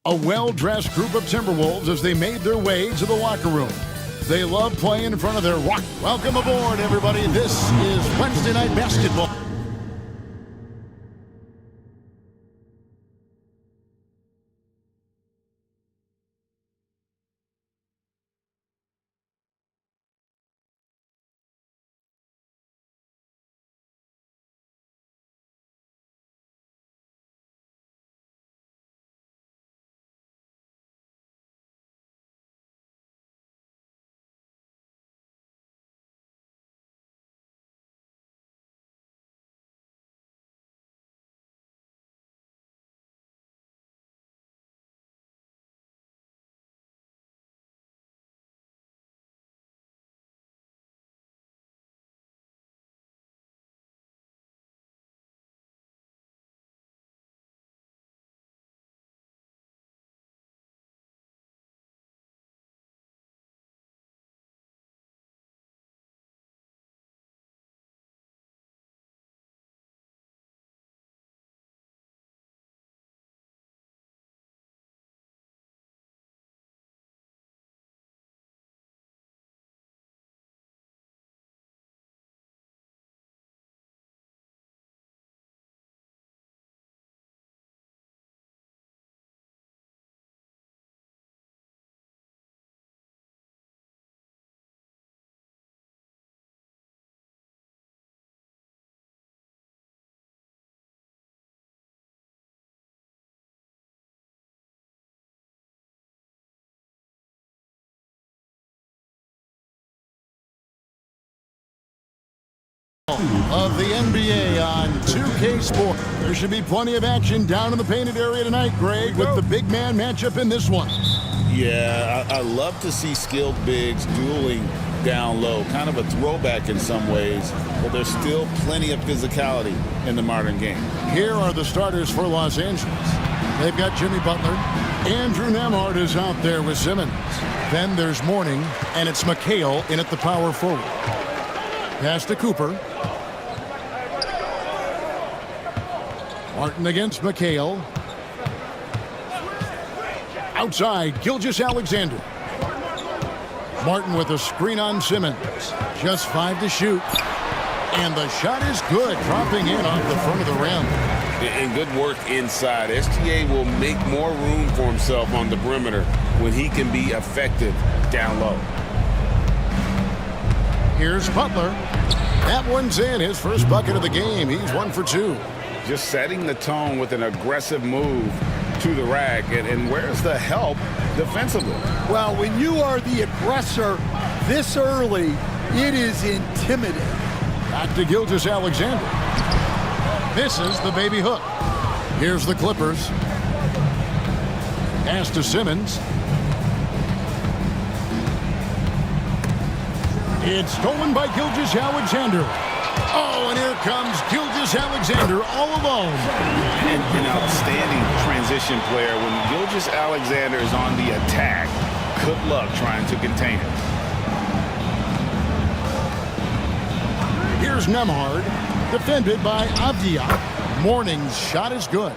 A well-dressed group of Timberwolves as they made their way to the locker room. They love playing in front of their rock. Welcome aboard, everybody. This is Wednesday Night Basketball. Of the NBA on 2K Sport. There should be plenty of action down in the painted area tonight, Greg, with the big man matchup in this one. Yeah, I love to see skilled bigs dueling down low. Kind of a throwback in some ways, but there's still plenty of physicality in the modern game. Here are the starters for Los Angeles. They've got Jimmy Butler. Andrew Nemhard is out there with Simmons. Then there's Mourning, and it's McHale in at the power forward. Pass to Cooper. Martin against McHale. Outside, Gilgeous-Alexander. Martin with a screen on Simmons. Just 5 to shoot. And the shot is good, dropping in off the front of the rim. And good work inside. SGA will make more room for himself on the perimeter when he can be effective down low. Here's Butler. That one's in, his first bucket of the game. He's 1 for 2. Just setting the tone with an aggressive move to the rack. And where's the help defensively? Well, when you are the aggressor this early, it is intimidating. Back to Gilgeous-Alexander. Misses the baby hook. Here's the Clippers. Pass to Simmons. It's stolen by Gilgeous-Alexander. Oh, and here comes Gilgeous-Alexander all alone. An outstanding transition player. When Gilgeous-Alexander is on the attack, good luck trying to contain it. Here's Nemhard, defended by Avdia. Mourning's shot is good.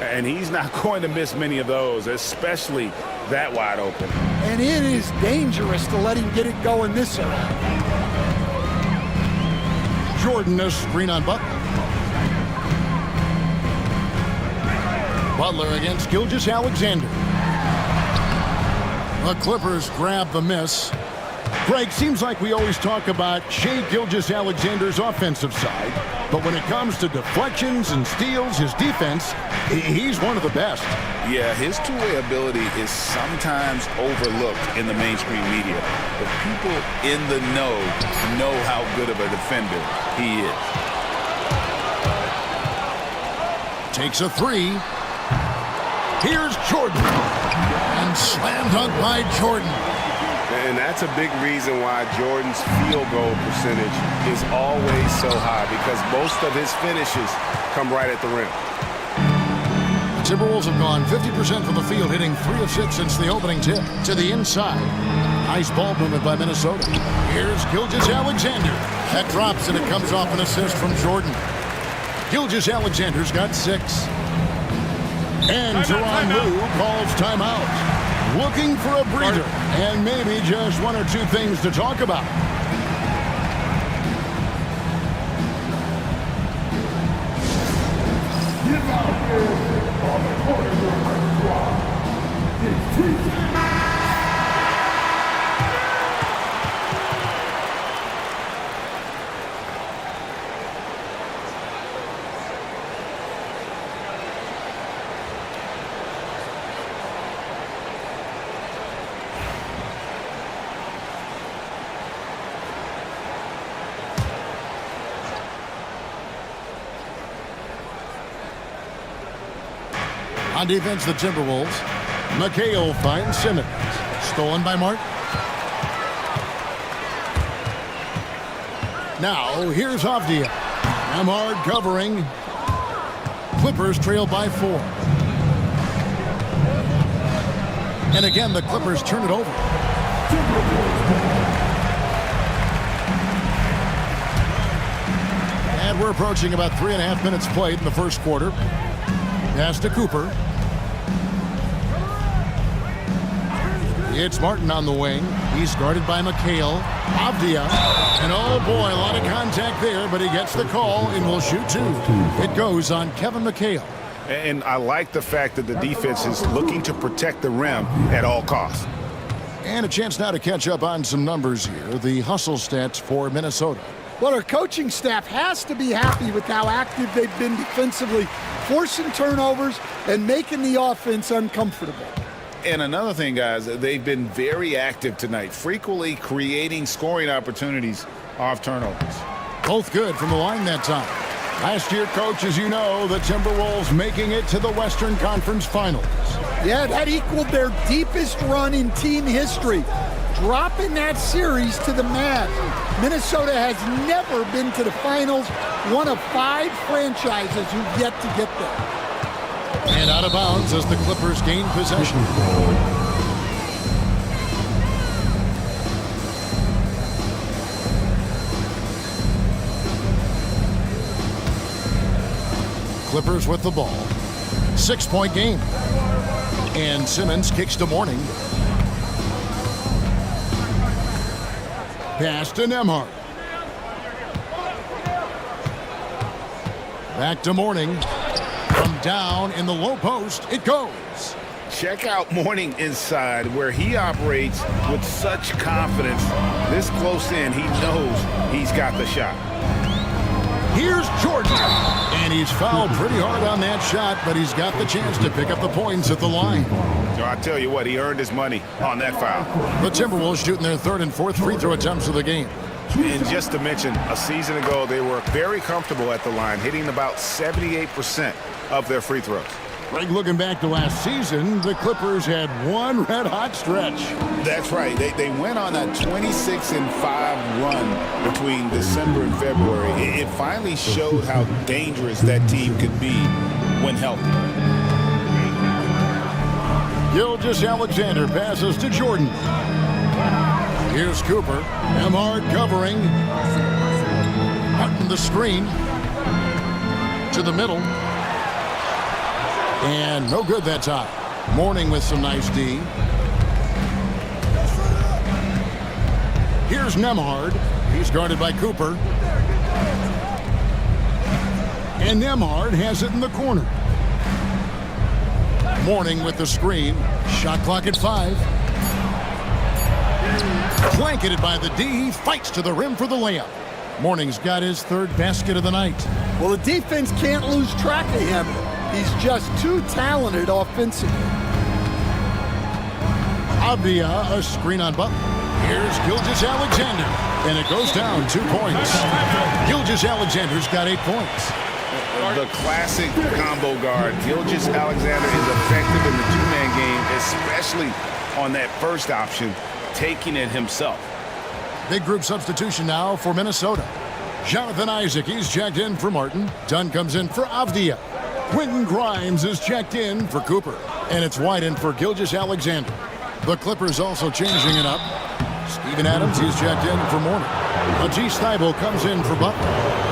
And he's not going to miss many of those, especially that wide open. And it is dangerous to let him get it going this early. Jordan, a screen on Butler. Butler against Gilgeous-Alexander. The Clippers grab the miss. Greg, seems like we always talk about Shai Gilgeous-Alexander's offensive side, but when it comes to deflections and steals, his defense, he's one of the best. Yeah, his two-way ability is sometimes overlooked in the mainstream media, but people in the know how good of a defender he is. Takes a 3. Here's Jordan. And slam dunk by Jordan. And that's a big reason why Jordan's field goal percentage is always so high, because most of his finishes come right at the rim. The Timberwolves have gone 50% from the field, hitting 3 of 6 since the opening tip. To the inside. Nice ball movement by Minnesota. Here's Gilgeous-Alexander. That drops, and it comes off an assist from Jordan. Gilgeous-Alexander's got 6. And Tyronn Lue calls timeout. Looking for a breather, and maybe just 1 or 2 things to talk about. On defense, the Timberwolves. McHale finds Simmons. Stolen by Martin. Now, here's Avdia. Nemhard covering. Clippers trail by 4. And again, the Clippers turn it over. And we're approaching about 3.5 minutes played in the first quarter. Pass to Cooper. It's Martin on the wing. He's guarded by McHale. Avdia. And oh boy, a lot of contact there, but he gets the call and will shoot 2. It goes on Kevin McHale. And I like the fact that the defense is looking to protect the rim at all costs. And a chance now to catch up on some numbers here. The hustle stats for Minnesota. Well, our coaching staff has to be happy with how active they've been defensively, forcing turnovers and making the offense uncomfortable. And another thing, guys, they've been very active tonight, frequently creating scoring opportunities off turnovers. Both good from the line that time. Last year, Coach, as you know, the Timberwolves making it to the Western Conference Finals. Yeah, that equaled their deepest run in team history. dropping that series to the Mavs. Minnesota has never been to the finals, one of 5 franchises who've yet to get there. And out of bounds as the Clippers gain possession. Clippers with the ball. 6-point game. And Simmons kicks to Mourning. Pass to Nembhard. Back to Mourning. From down in the low post, it goes. Check out Mourning inside, where he operates with such confidence. This close in, he knows he's got the shot. Here's Jordan. And he's fouled pretty hard on that shot, but he's got the chance to pick up the points at the line. So I tell you what, he earned his money on that foul. The Timberwolves shooting their 3rd and 4th free throw attempts of the game. And just to mention, a season ago, they were very comfortable at the line, hitting about 78% of their free throws. Greg, looking back to last season, the Clippers had one red-hot stretch. That's right. They went on a 26-5 run between December and February. It finally showed how dangerous that team could be when healthy. Gilgeous-Alexander passes to Jordan. Here's Cooper. Nembhard covering. Hutton the screen. To the middle. And no good that time. Mourning with some nice D. Here's Nembhard. He's guarded by Cooper. And Nembhard has it in the corner. Mourning with the screen. Shot clock at 5. Blanketed by the D. He fights to the rim for the layup. Mourning's got his 3rd basket of the night. Well, the defense can't lose track of him. He's just too talented offensively. Avdia, a screen on Butler. Here's Gilgeous-Alexander. And it goes down 2 points. Gilgeous-Alexander's got 8 points. The classic combo guard. Gilgeous-Alexander is effective in the 2-man game, especially on that first option, taking it himself. Big group substitution now for Minnesota. Jonathan Isaac, he's checked in for Martin. Dunn comes in for Avdia. Quentin Grimes is checked in for Cooper. And it's White in for Gilgeous-Alexander. The Clippers also changing it up. Steven Adams, he's checked in for Mourning. Matisse Thybulle comes in for Butler.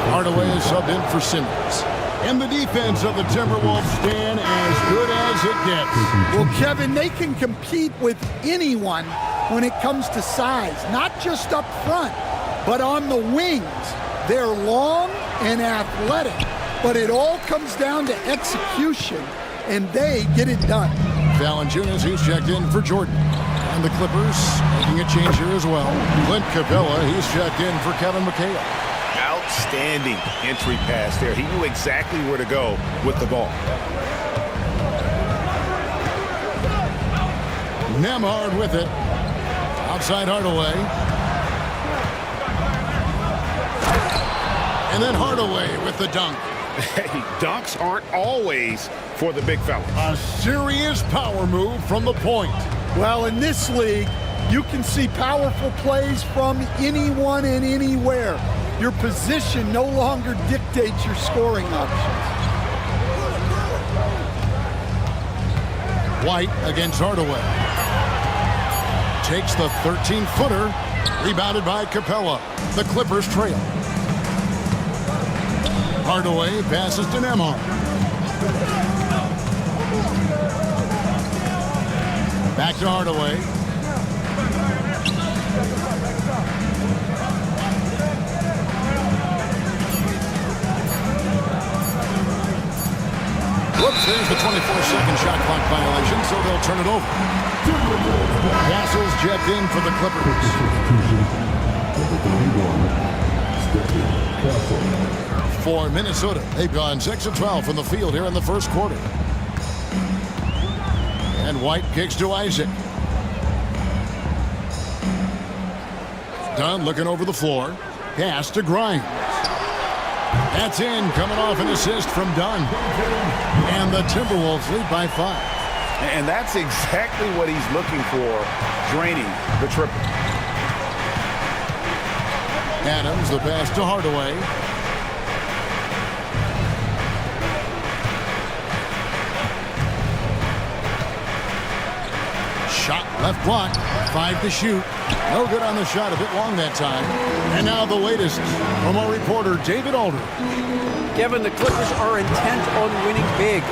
Hardaway is subbed in for Simmons. And the defense of the Timberwolves stand as good as it gets. Well, Kevin, they can compete with anyone when it comes to size, not just up front, but on the wings. They're long and athletic, but it all comes down to execution, and they get it done. Valanciunas, he's checked in for Jordan. And the Clippers making a change here as well. Clint Capella, he's checked in for Kevin McHale. Outstanding entry pass there. He knew exactly where to go with the ball. Nembhard with it. Outside Hardaway. And then Hardaway with the dunk. Hey, dunks aren't always for the big fella. A serious power move from the point. Well, in this league, you can see powerful plays from anyone and anywhere. Your position no longer dictates your scoring options. White against Hardaway. Takes the 13-footer. Rebounded by Capella. The Clippers trail. Hardaway passes to Nembhard. Back to Hardaway. Whoops, there's the 24-second shot clock violation, so they'll turn it over. Castle's checked in for the Clippers. For Minnesota, they've gone 6 of 12 from the field here in the first quarter. And White kicks to Isaac. Dunn looking over the floor. Pass to Grimes. That's in, coming off an assist from Dunn. And the Timberwolves lead by 5. And that's exactly what he's looking for draining the triple. Adams, the pass to Hardaway. Shot left block. 5 to shoot. No good on the shot. A bit long that time. And now the latest from our reporter, David Alder. Kevin, the Clippers are intent on winning big.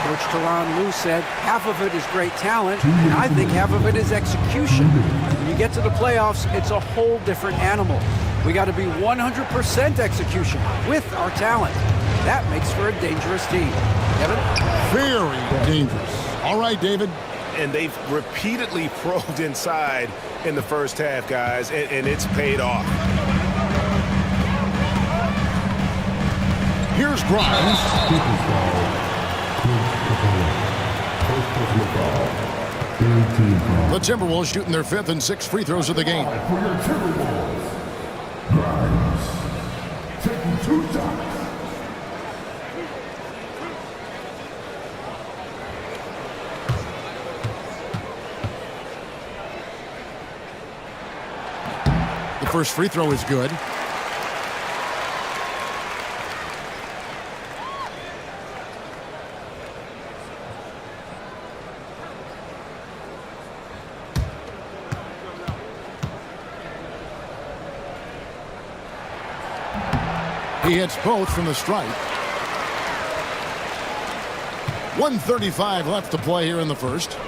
Coach Tyronn Lue said half of it is great talent, and I think half of it is execution. When you get to the playoffs, it's a whole different animal. We got to be 100% execution with our talent. That makes for a dangerous team. Kevin? Very dangerous. All right, David. And they've repeatedly probed inside in the first half, guys, and it's paid off. Here's Grimes. The Timberwolves shooting their 5th and 6th free throws of the game. Grimes taking 2 shots. The first free throw is good. He hits both from the stripe. 1:35 left to play here in the first.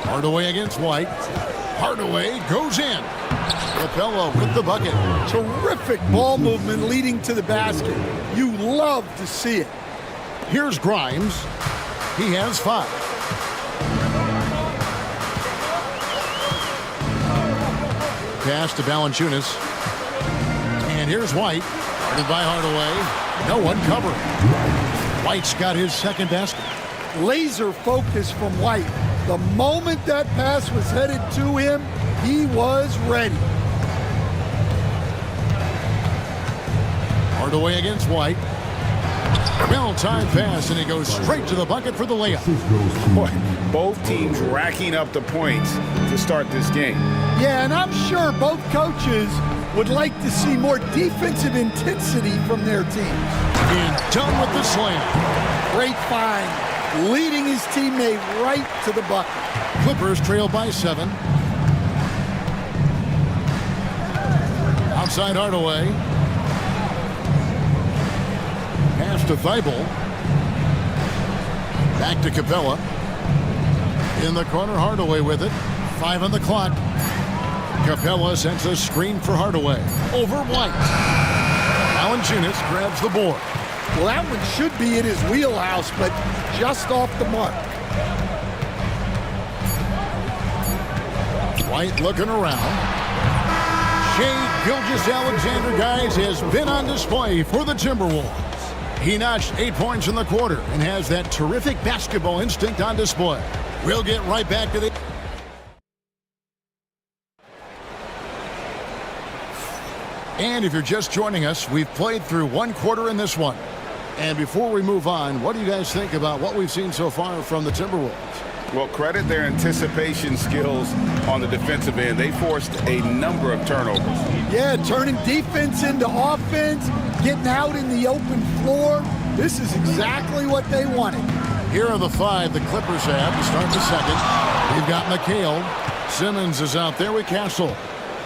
Hardaway against White. Hardaway goes in. Capella with the bucket. Terrific ball movement leading to the basket. You love to see it. Here's Grimes. He has 5. Pass to Valanciunas. And here's White. Guarded by Hardaway. No one covering. White's got his second basket. Laser focus from White. The moment that pass was headed to him, he was ready. Hardaway against White. Well-timed pass, and he goes straight to the bucket for the layup. Boy, both teams racking up the points to start this game. Yeah, and I'm sure both coaches would like to see more defensive intensity from their teams. And done with the slam. Great find, leading his teammate right to the bucket. Clippers trail by 7. Outside Hardaway. Pass to Thibault. Back to Capella. In the corner, Hardaway with it. 5 on the clock. Capella sends a screen for Hardaway. Over White. Valanciunas grabs the board. Well, that one should be in his wheelhouse, but just off the mark. White looking around. Shai Gilgeous-Alexander, guys, has been on display for the Timberwolves. He notched 8 points in the quarter and has that terrific basketball instinct on display. We'll get right back to the... And if you're just joining us, we've played through 1 quarter in this one. And before we move on, what do you guys think about what we've seen so far from the Timberwolves? Well, credit their anticipation skills on the defensive end. They forced a number of turnovers. Yeah, turning defense into offense, getting out in the open floor. This is exactly what they wanted. Here are the 5 the Clippers have to start the second. We've got McHale. Simmons is out there with Castle.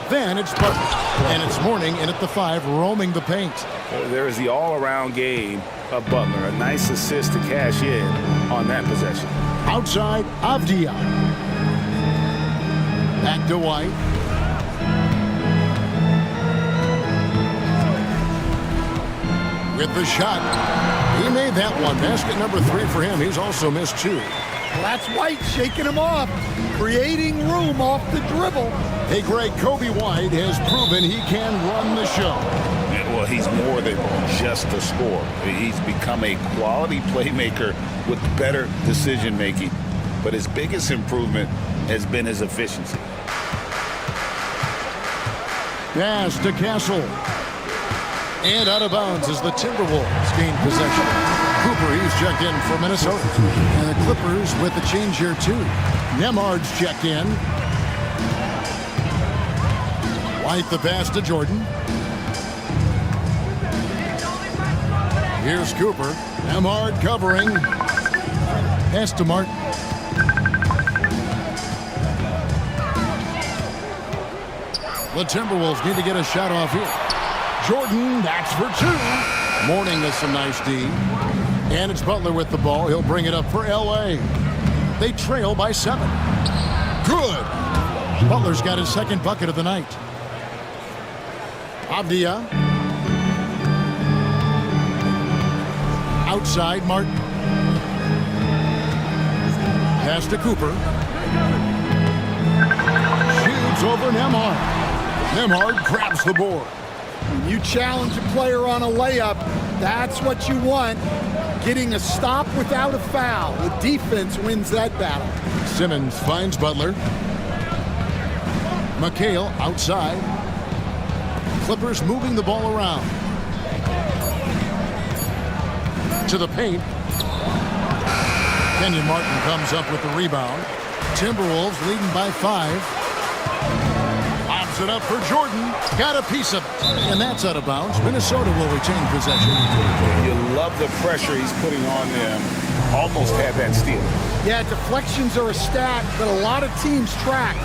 Then it's Butler. And it's Mourning in at the 5, roaming the paint. There is the all-around game of Butler. A nice assist to cash in on that possession. Outside, Avdia. Back to White. With the shot. He made that one. Basket number 3 for him. He's also missed 2. Well, that's White shaking him off, creating room off the dribble. Hey, Greg, Kobe White has proven he can run the show. Well, he's more than just a scorer. He's become a quality playmaker with better decision-making. But his biggest improvement has been his efficiency. Pass to Castle. And out of bounds as the Timberwolves gain possession. Cooper, he's checked in for Minnesota. And the Clippers with the change here, too. Nemhard's checked in. White the pass to Jordan. Here's Cooper. Nemhard covering. Pass to Martin. The Timberwolves need to get a shot off here. Jordan, that's for two. Mourning with some nice D. And it's Butler with the ball. He'll bring it up for L.A. They trail by 7. Good. Butler's got his second bucket of the night. Avdia. Outside, Martin. Pass to Cooper. Shoots over Nemhard. Nemhard grabs the board. When you challenge a player on a layup, that's what you want. Getting a stop without a foul. The defense wins that battle. Simmons finds Butler. McHale outside. Clippers moving the ball around. To the paint. Kenyon Martin comes up with the rebound. Timberwolves leading by 5. Lobs it up for Jordan. Got a piece of it. And that's out of bounds. Minnesota will retain possession. You love the pressure he's putting on them. Almost had that steal. Yeah, deflections are a stat that a lot of teams track,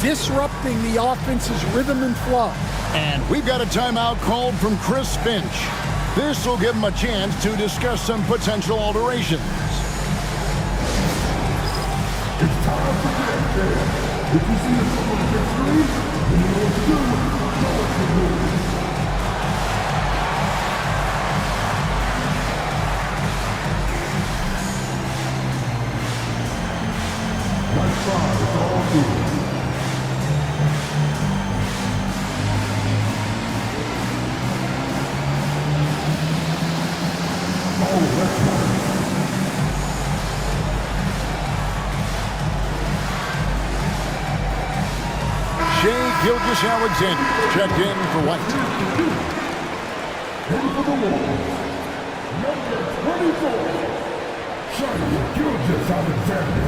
disrupting the offense's rhythm and flow. And we've got a timeout called from Chris Finch. This will give him a chance to discuss some potential alterations. It's time for that. If you see a couple of victory, then you know what to do. Know what to do. Right side, it's all good. Oh, that's right. Gilgeous-Alexander checked in for White. Ready for the wall. Number 24. Gilgeous-Alexander.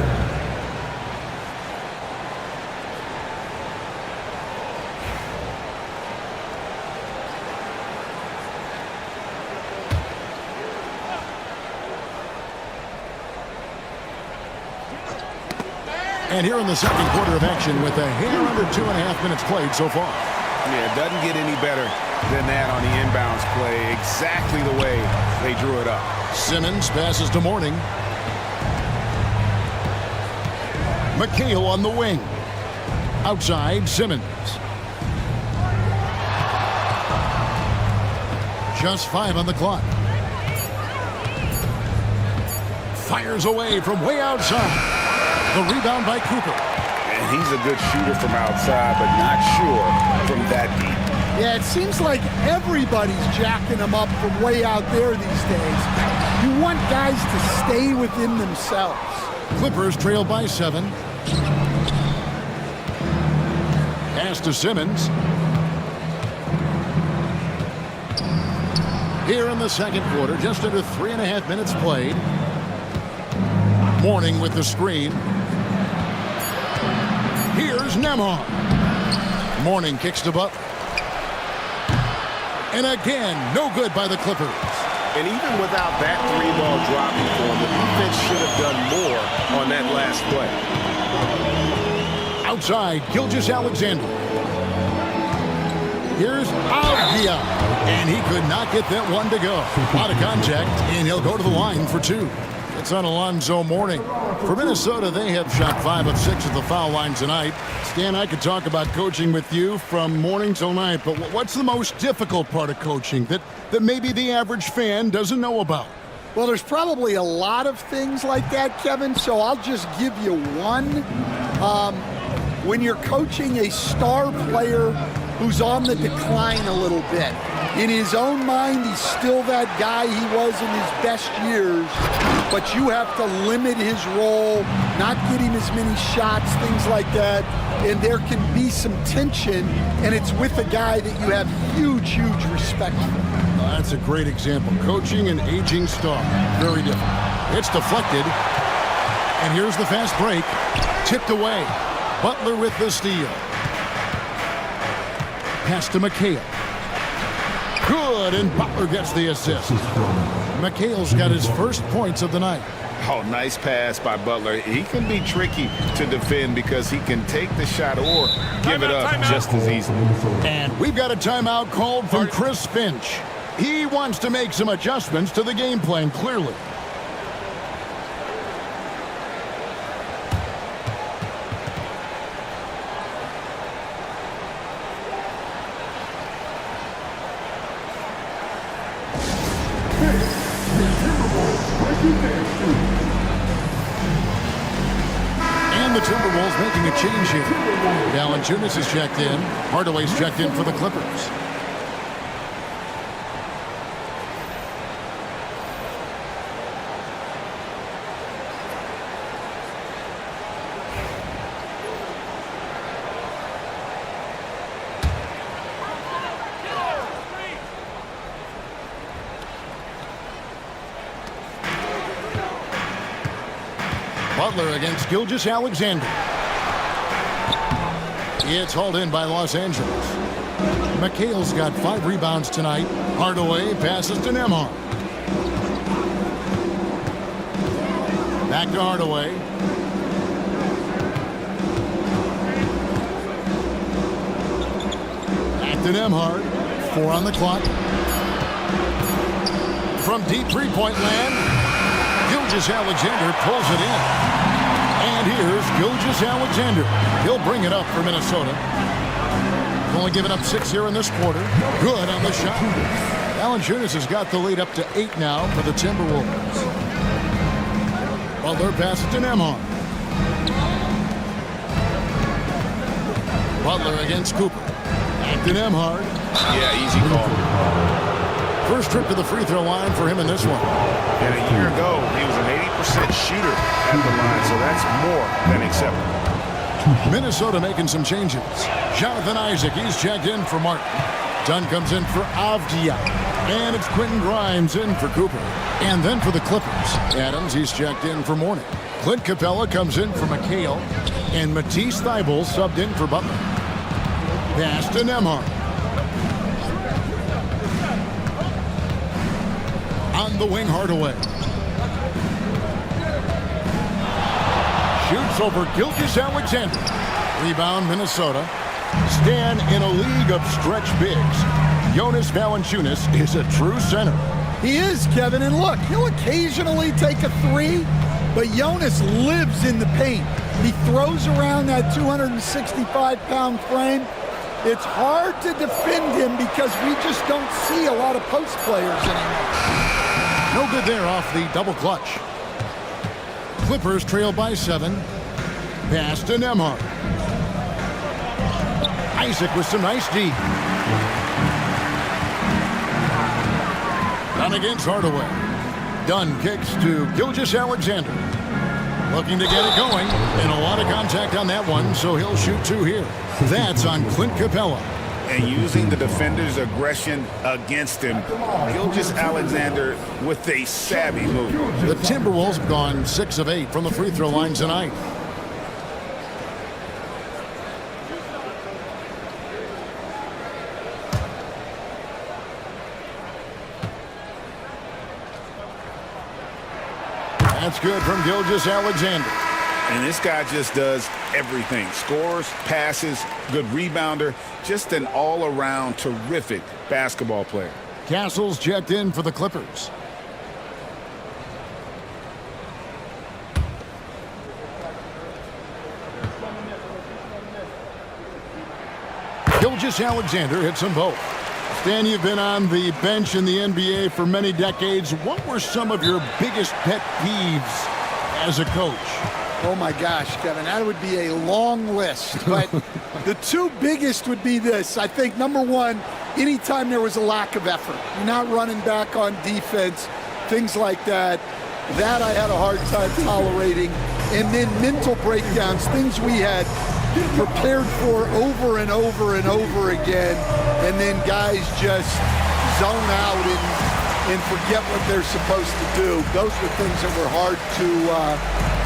And here in the second quarter of action with a hair under 2.5 minutes played so far. Yeah, it doesn't get any better than that on the inbounds play. Exactly the way they drew it up. Simmons passes to Mourning. McHale on the wing. Outside, Simmons. Just 5 on the clock. Fires away from way outside. The rebound by Cooper. And he's a good shooter from outside, but not sure from that deep. Yeah, it seems like everybody's jacking them up from way out there these days. You want guys to stay within themselves. Clippers trail by 7. Pass to Simmons. Here in the second quarter, just under 3.5 minutes played. Mourning with the screen. Here's Nemhard. Mourning kicks to Butler. And again, no good by the Clippers. And even without that 3-ball dropping for him, the defense should have done more on that last play. Outside, Gilgeous-Alexander. Here's Avdia. And he could not get that one to go. Out of contact, and he'll go to the line for 2. It's on Alonzo Mourning. For Minnesota, they have shot 5 of 6 at the foul line tonight. Stan, I could talk about coaching with you from morning till night, but what's the most difficult part of coaching that maybe the average fan doesn't know about? Well, there's probably a lot of things like that, Kevin, so I'll just give you one. When you're coaching a star player who's on the decline a little bit, in his own mind, he's still that guy he was in his best years, but you have to limit his role, not get him as many shots, things like that, and there can be some tension, and it's with a guy that you have huge, huge respect for. That's a great example. Coaching an aging star. Very different. It's deflected. And here's the fast break. Tipped away. Butler with the steal. Pass to McHale. Good, and Butler gets the assist. McHale's got his first points of the night. Oh, nice pass by Butler. He can be tricky to defend because he can take the shot or give it up just as easily. And we've got a timeout called from Chris Finch. He wants to make some adjustments to the game plan, clearly. And the Timberwolves making a change here. Valanciunas is checked in. Hardaway's checked in for the Clippers. Butler against Gilgeous-Alexander. It's hauled in by Los Angeles. McHale's got 5 rebounds tonight. Hardaway passes to Nembhard. Back to Hardaway. Back to Nembhard. 4 on the clock. From deep three-point land, Gilgeous-Alexander pulls it in. And here's Gilgeous-Alexander. He'll bring it up for Minnesota. Only given up 6 here in this quarter. Good on the shot. Valanciunas has got the lead up to 8 now for the Timberwolves. Butler passes to Nembhard. Butler against Cooper. Back to Nembhard. Yeah, easy call. First trip to the free throw line for him in this one. And a year ago, he was an 80% shooter at the line, so that's more than acceptable. Minnesota making some changes. Jonathan Isaac, he's checked in for Martin. Dunn comes in for Avdia. And it's Quentin Grimes in for Cooper. And then for the Clippers, Adams, he's checked in for Mourning. Clint Capella comes in for McHale. And Matisse Thybulle subbed in for Butler. Pass to Nembhard. On the wing, Hardaway. Shoots over Gilgeous-Alexander. Rebound, Minnesota. Stan in a league of stretch bigs. Jonas Valanciunas is a true center. He is, Kevin, and look, he'll occasionally take a 3, but Jonas lives in the paint. He throws around that 265-pound frame. It's hard to defend him because we just don't see a lot of post players anymore. No good there off the double clutch. Clippers trail by 7. Pass to Nembhard. Isaac with some nice D. Dunn against Hardaway. Dunn kicks to Gilgeous-Alexander. Looking to get it going. And a lot of contact on that one, so he'll shoot 2 here. That's on Clint Capella. And using the defender's aggression against him, Gilgeous-Alexander with a savvy move. The Timberwolves have gone 6 of 8 from the free throw line tonight. That's good from Gilgeous-Alexander. And this guy just does everything. Scores, passes, good rebounder. Just an all-around terrific basketball player. Castle's checked in for the Clippers. Gilgeous-Alexander hits them both. Stan, you've been on the bench in the NBA for many decades. What were some of your biggest pet peeves as a coach? Oh my gosh, Kevin, that would be a long list. But the 2 biggest would be this. I think number 1, anytime there was a lack of effort, you're not running back on defense, things like that. That I had a hard time tolerating. And then mental breakdowns, things we had prepared for over and over and over again. And then guys just zone out and forget what they're supposed to do. Those were things that were hard to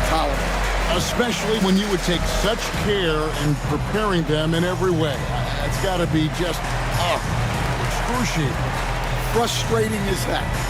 tolerate. Especially when you would take such care in preparing them in every way. It's got to be just excruciating. Frustrating as heck.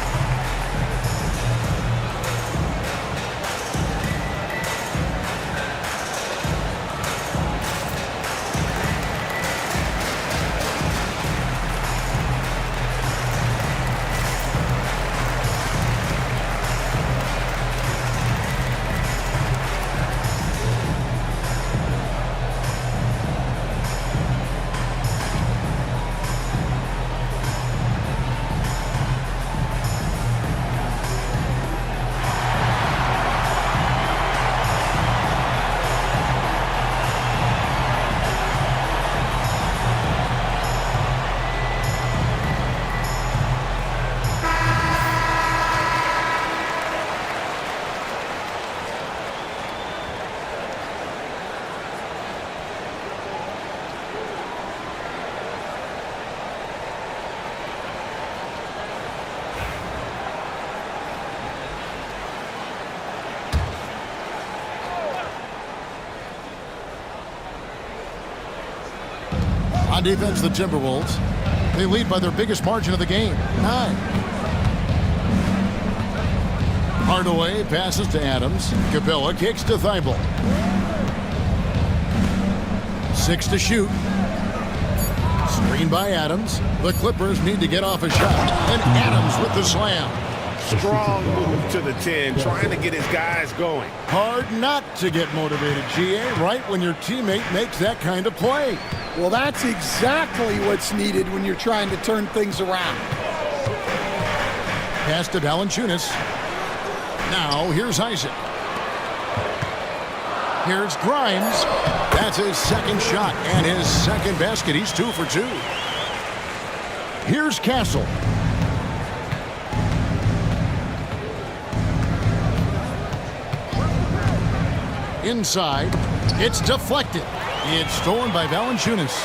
On defense, the Timberwolves. They lead by their biggest margin of the game, 9. Hardaway passes to Adams. Capella kicks to Thibault. 6 to shoot. Screen by Adams. The Clippers need to get off a shot. And Adams with the slam. Strong move to the 10, trying to get his guys going. Hard not to get motivated, GA, right when your teammate makes that kind of play. Well, that's exactly what's needed when you're trying to turn things around. Pass to Valanciunas. Now, here's Isaac. Here's Grimes. That's his second shot and his second basket. He's 2 for 2. Here's Castle. Inside. It's deflected. It's stolen by Valanciunas.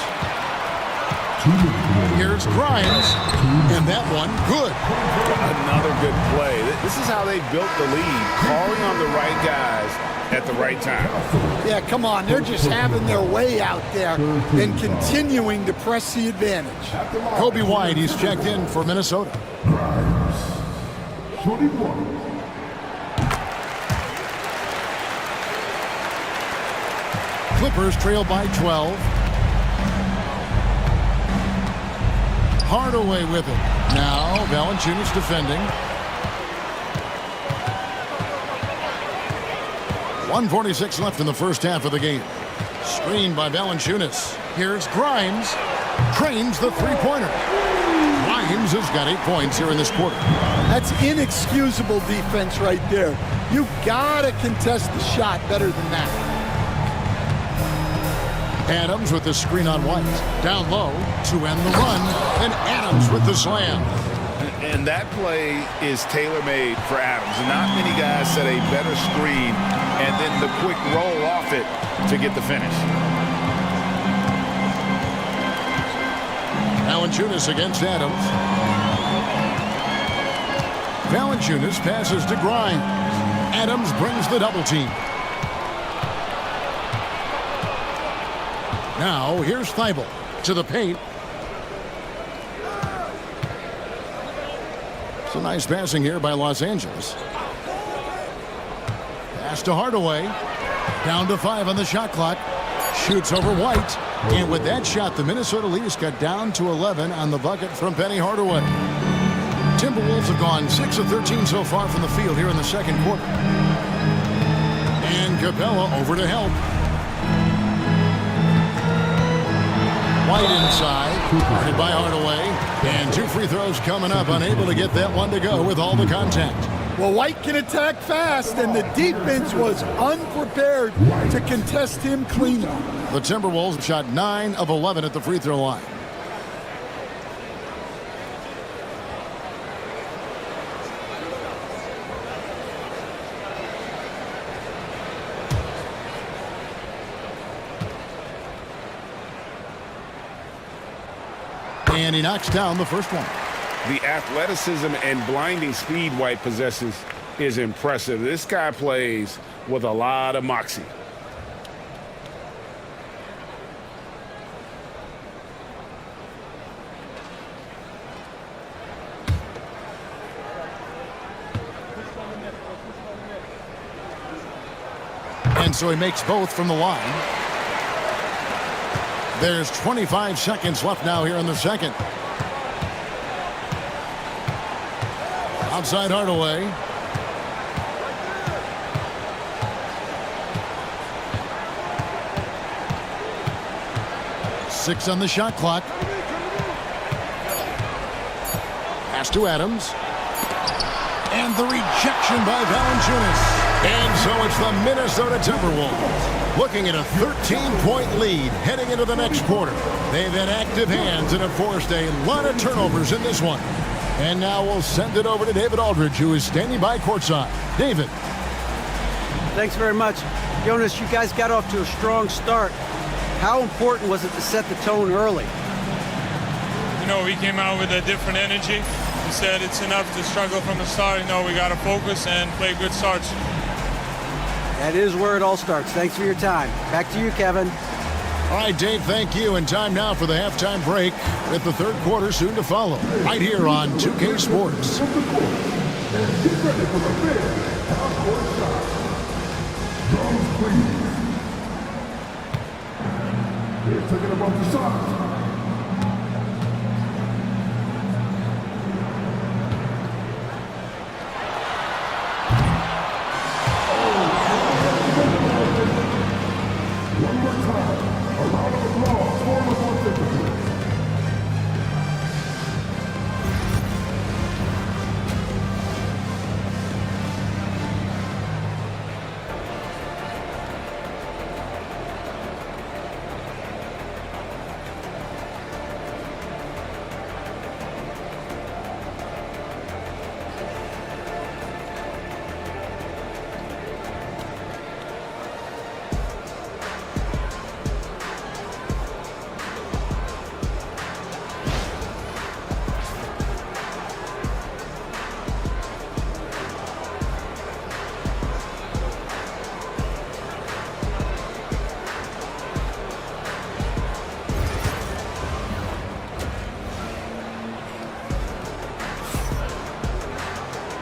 Here's Grimes. And that one, good. Another good play. This is how they built the lead, calling on the right guys at the right time. Yeah, come on. They're just having their way out there and continuing to press the advantage. Kobe White, he's checked in for Minnesota. Clippers trail by 12. Hardaway with it. Now Valanciunas defending. 1:46 left in the first half of the game. Screened by Valanciunas. Here's Grimes. Trains the three-pointer. Grimes has got 8 points here in this quarter. That's inexcusable defense right there. You gotta contest the shot better than that. Adams with the screen on White. Down low to end the run. And Adams with the slam. And that play is tailor-made for Adams. Not many guys set a better screen and then the quick roll off it to get the finish. Valanciunas against Adams. Valanciunas passes to Grimes. Adams brings the double team. Now, here's Thibault to the paint. Some nice passing here by Los Angeles. Pass to Hardaway. Down to 5 on the shot clock. Shoots over White. And with that shot, the Minnesota lead is cut down to 11 on the bucket from Penny Hardaway. Timberwolves have gone 6 of 13 so far from the field here in the second quarter. And Capella over to help. White inside, guarded by Hardaway, and 2 free throws coming up, unable to get that one to go with all the contact. Well, White can attack fast, and the defense was unprepared to contest him cleanly. The Timberwolves shot 9 of 11 at the free throw line. And he knocks down the first one. The athleticism and blinding speed White possesses is impressive. This guy plays with a lot of moxie. And so he makes both from the line. There's 25 seconds left now here in the second. Outside Hardaway. Six on the shot clock. Pass to Adams. And the rejection by Valanciunas. And so it's the Minnesota Timberwolves looking at a 13-point lead heading into the next quarter. They've had active hands and have forced a lot of turnovers in this one. And now we'll send it over to David Aldridge, who is standing by courtside. David. Thanks very much. Jonas, you guys got off to a strong start. How important was it to set the tone early? You know, we came out with a different energy. We said it's enough to struggle from the start. You know, we got to focus and play good starts. That is where it all starts. Thanks for your time. Back to you, Kevin. All right, Dave, thank you. And time now for the halftime break with the third quarter soon to follow. Right here on 2K Sports. And get ready for the big half-court shot. Drums, please. They're taking about the shot. One more time. A round of applause for LeBron James.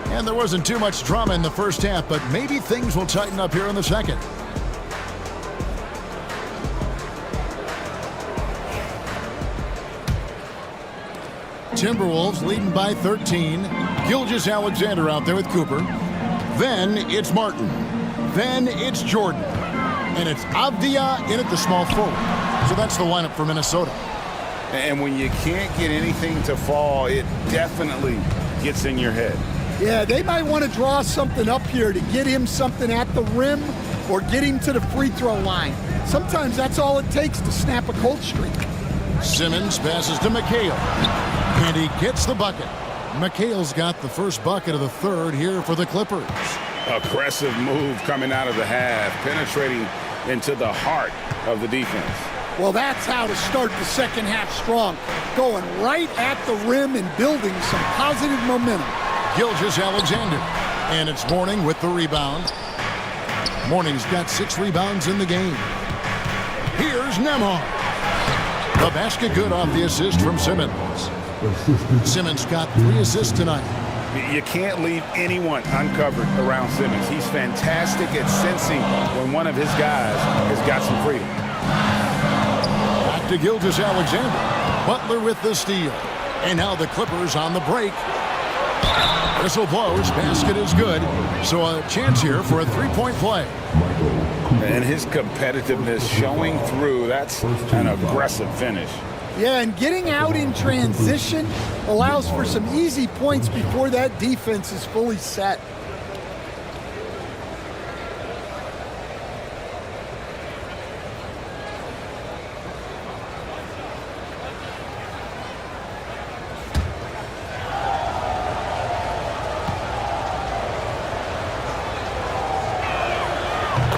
And there wasn't too much drama in the first half, but maybe things will tighten up here in the second. Timberwolves leading by 13. Gilgeous-Alexander out there with Cooper. Then it's Martin. Then it's Jordan. And it's Avdia in at the small forward. So that's the lineup for Minnesota. And when you can't get anything to fall, it definitely gets in your head. Yeah, they might want to draw something up here to get him something at the rim or get him to the free throw line. Sometimes that's all it takes to snap a cold streak. Simmons passes to McHale. And he gets the bucket. McHale's got the first bucket of the third here for the Clippers. Aggressive move coming out of the half, penetrating into the heart of the defense. Well, that's how to start the second half strong. Going right at the rim and building some positive momentum. Gilgeous-Alexander. And it's Mourning with the rebound. Mourning's got 6 rebounds in the game. Here's Nembhard. The basket good off the assist from Simmons. Simmons got 3 assists tonight. You can't leave anyone uncovered around Simmons. He's fantastic at sensing when one of his guys has got some freedom. Back to Gilgeous-Alexander. Butler with the steal. And now the Clippers on the break. Whistle blows. Basket is good. So a chance here for a 3-point play. And his competitiveness showing through. That's an aggressive finish. Yeah, and getting out in transition allows for some easy points before that defense is fully set.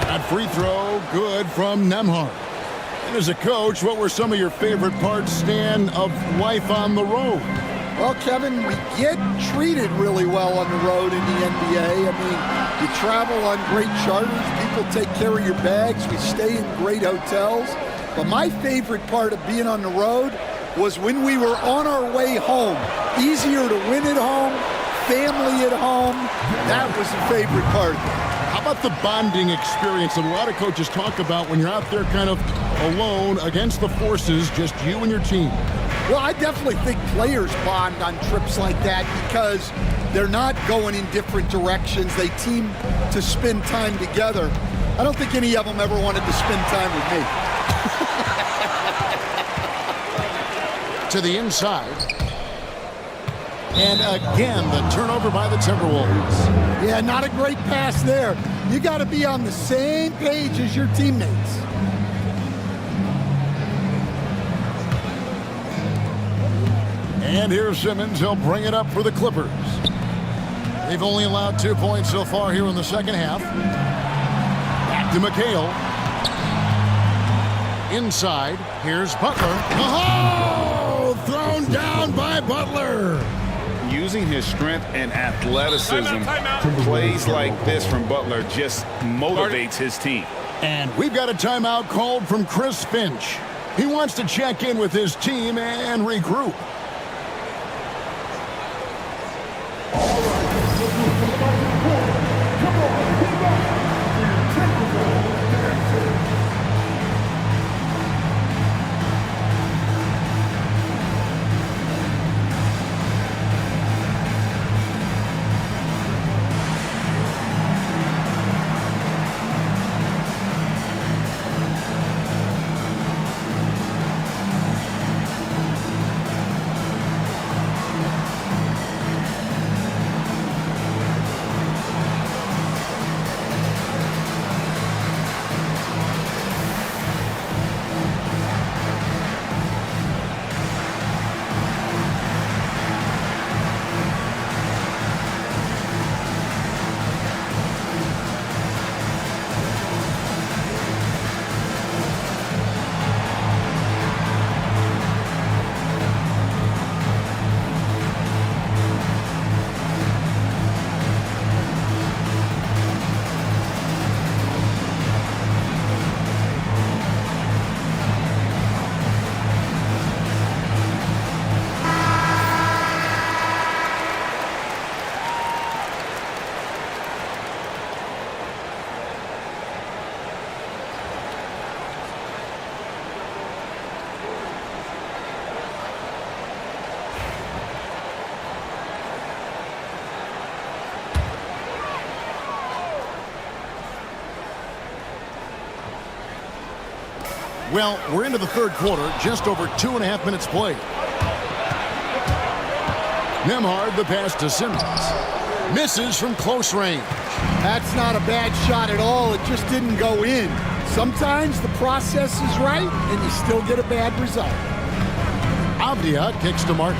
That free throw good from Nembhard. And as a coach, what were some of your favorite parts, Stan, of life on the road? Well, Kevin, we get treated really well on the road in the NBA. I mean, you travel on great charters. People take care of your bags. We stay in great hotels. But my favorite part of being on the road was when we were on our way home. Easier to win at home, family at home. That was the favorite part of it. How about the bonding experience that a lot of coaches talk about when you're out there kind of alone against the forces, just you and your team? Well, I definitely think players bond on trips like that because they're not going in different directions. They team to spend time together. I don't think any of them ever wanted to spend time with me. To the inside. And again, the turnover by the Timberwolves. Yeah, not a great pass there. You got to be on the same page as your teammates. And here's Simmons. He'll bring it up for the Clippers. They've only allowed 2 points so far here in the second half. Back to McHale. Inside. Here's Butler. Oh! Thrown down by Butler. Using his strength and athleticism, plays like this from Butler just motivates his team. And we've got a timeout called from Chris Finch. He wants to check in with his team and regroup. Well, we're into the third quarter, just over 2.5 minutes played. Nembhard, the pass to Simmons. Misses from close range. That's not a bad shot at all. It just didn't go in. Sometimes the process is right, and you still get a bad result. Avdia kicks to Martin.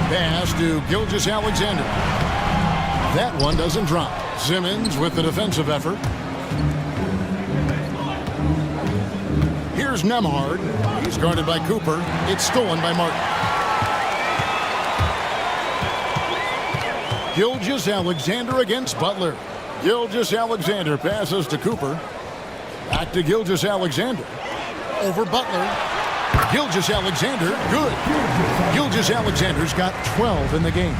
Pass to Gilgeous-Alexander. That one doesn't drop. Simmons with the defensive effort. Here's Nembhard. He's guarded by Cooper. It's stolen by Martin. Gilgeous-Alexander against Butler. Gilgeous-Alexander passes to Cooper. Back to Gilgeous-Alexander. Over Butler. Gilgeous-Alexander, good. Gilgeous-Alexander's got 12 in the game.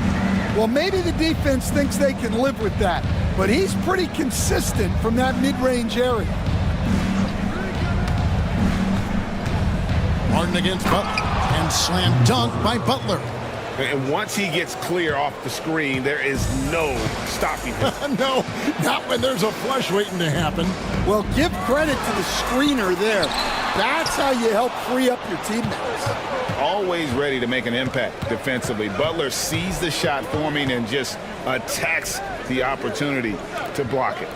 Well, maybe the defense thinks they can live with that, but he's pretty consistent from that mid-range area. Martin against Butler, and slam dunk by Butler. And once he gets clear off the screen, there is no stopping him. No, not when there's a flush waiting to happen. Well, give credit to the screener there. That's how you help free up your teammates. Always ready to make an impact defensively. Butler sees the shot forming and just attacks the opportunity to block it.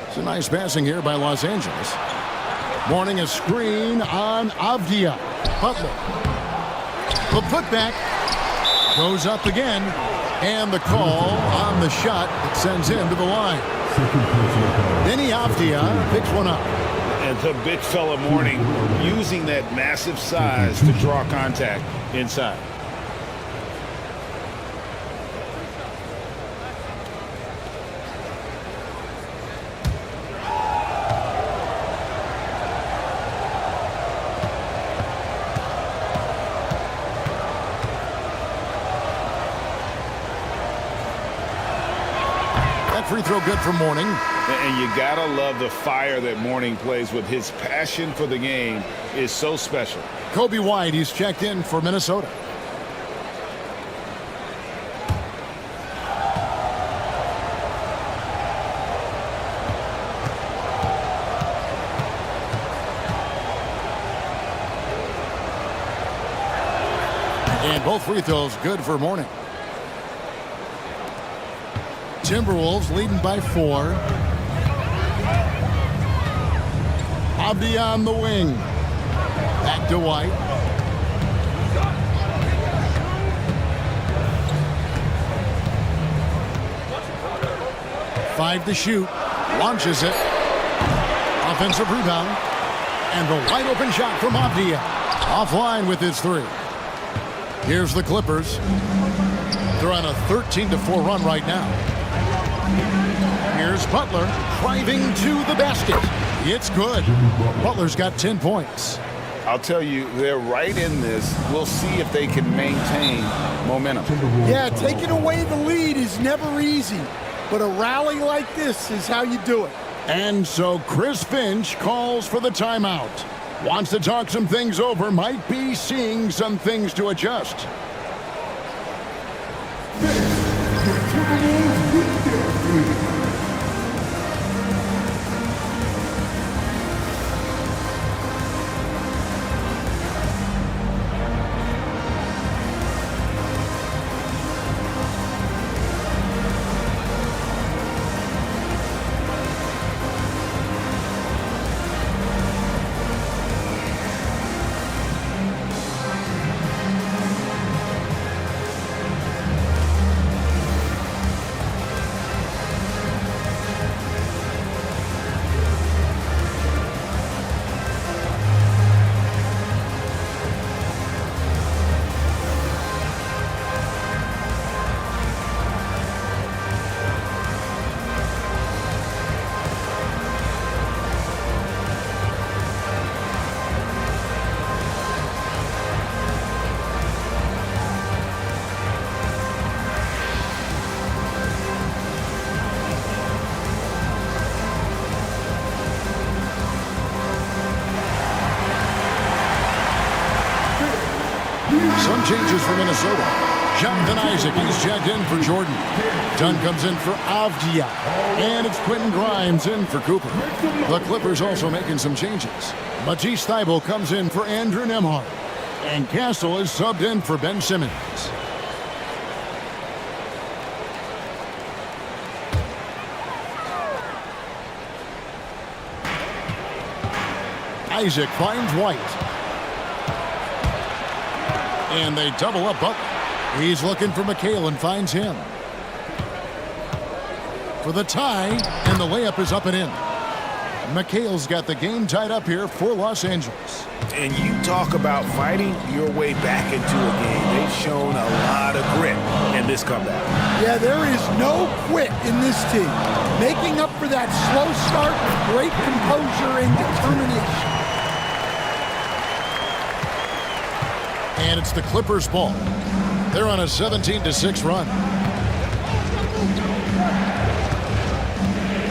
It's a nice passing here by Los Angeles. Morning a screen on Avdia. Butler. The putback goes up again. And the call on the shot that sends him to the line. Denny Avdia picks one up. And the big fella Mourning using that massive size to draw contact inside. Free throw good for Mourning. And you gotta love the fire that Mourning plays with. His passion for the game is so special. Kobe White, he's checked in for Minnesota. And both free throws good for Mourning. Timberwolves leading by 4. Abdi on the wing. Back to White. Five to shoot. Launches it. Offensive rebound. And the wide open shot from Abdi. Offline with his 3. Here's the Clippers. They're on a 13-4 run right now. Here's Butler driving to the basket. It's good. Butler's got 10 points. I'll tell you, they're right in this. We'll see if they can maintain momentum. Yeah, taking away the lead is never easy, but a rally like this is how you do it. And so Chris Finch calls for the timeout. Wants to talk some things over, might be seeing some things to adjust. Some changes for Minnesota. Jonathan Isaac, he's checked in for Jordan. Dunn comes in for Avdia. And it's Quentin Grimes in for Cooper. The Clippers also making some changes. Matisse Thybulle comes in for Andrew Nembhard. And Castle is subbed in for Ben Simmons. Isaac finds White. And they double up Butler. He's looking for McHale and finds him. For the tie, and the layup is up and in. McHale's got the game tied up here for Los Angeles. And you talk about fighting your way back into a game. They've shown a lot of grit in this comeback. Yeah, there is no quit in this team. Making up for that slow start with great composure and determination. And it's the Clippers' ball. They're on a 17-6 run.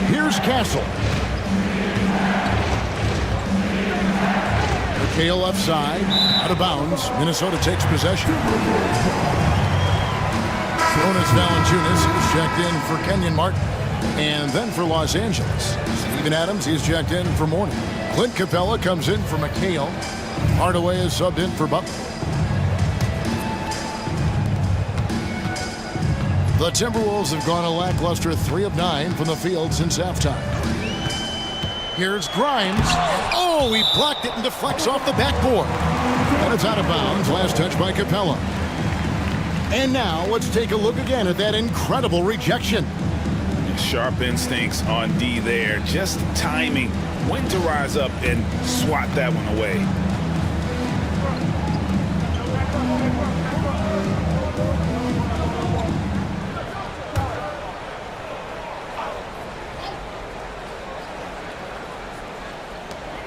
Here's Castle. McHale left side, out of bounds. Minnesota takes possession. Jonas Valanciunas is checked in for Kenyon Martin. And then for Los Angeles, Steven Adams, he's checked in for Mourning. Clint Capella comes in for McHale. Hardaway is subbed in for Butler. The Timberwolves have gone a lackluster 3 of 9 from the field since halftime. Here's Grimes. Oh, he blocked it and deflects off the backboard. And it's out of bounds. Last touch by Capella. And now let's take a look again at that incredible rejection. Sharp instincts on D there. Just timing when to rise up and swat that one away.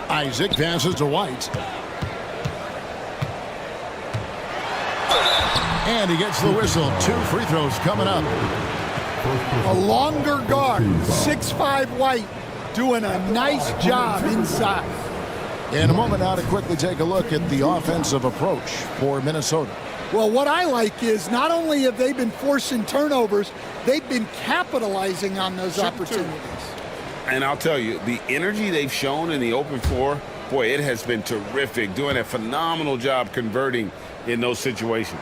Isaac passes to White. And he gets the whistle. 2 free throws coming up. A longer guard, 6'5" White, doing a nice job inside. In a moment now to quickly take a look at the offensive approach for Minnesota. Well, what I like is not only have they been forcing turnovers, they've been capitalizing on those opportunities. And I'll tell you, the energy they've shown in the open floor, boy, it has been terrific. Doing a phenomenal job converting in those situations.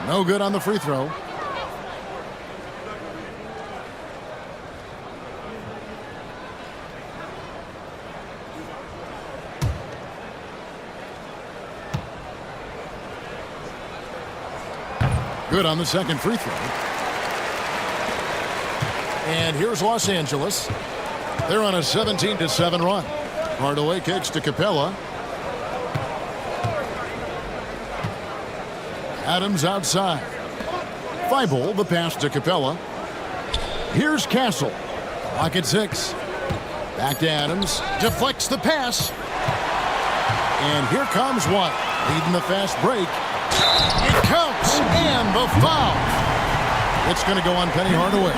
No good on the free throw. Good on the second free throw. And here's Los Angeles. They're on a 17-7 run. Hardaway kicks to Capella. Adams outside. Thibault, the pass to Capella. Here's Castle. Clock at 6. Back to Adams. Deflects the pass. And here comes White. Leading the fast break. It counts. And the foul. It's going to go on Penny Hardaway.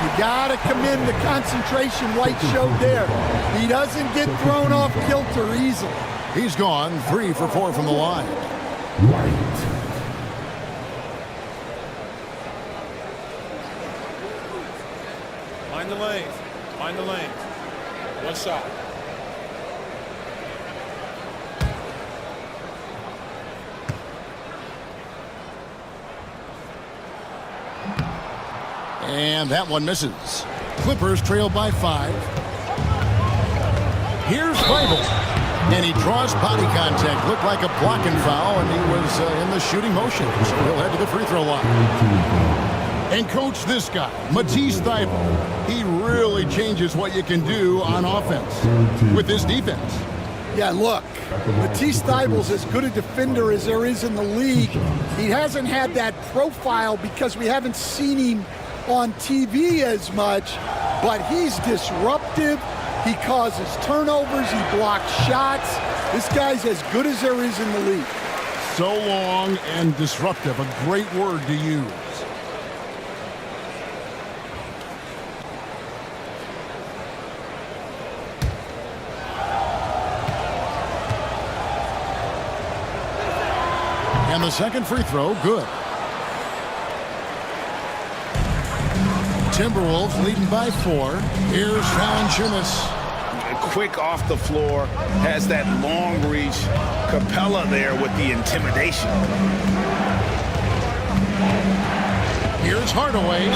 You got to commend the concentration White showed there. He doesn't get thrown off kilter easily. He's gone 3 for 4 from the line. White. Find the lanes. Find the lanes. One shot. And that one misses. Clippers trail by 5. Here's Thibault. And he draws body contact. Looked like a blocking foul, and he was in the shooting motion. So he'll head to the free throw line. And coach, this guy, Matisse Thybulle, he really changes what you can do on offense with his defense. Yeah, look, Matisse Thybulle's as good a defender as there is in the league. He hasn't had that profile because we haven't seen him on TV as much, but he's disruptive. He causes turnovers. He blocks shots. This guy's as good as there is in the league. So long and disruptive, a great word to use. And the second free throw, good. Timberwolves leading by 4. Here's Valanciunas. Quick off the floor, has that long reach. Capella there with the intimidation. Here's Hardaway.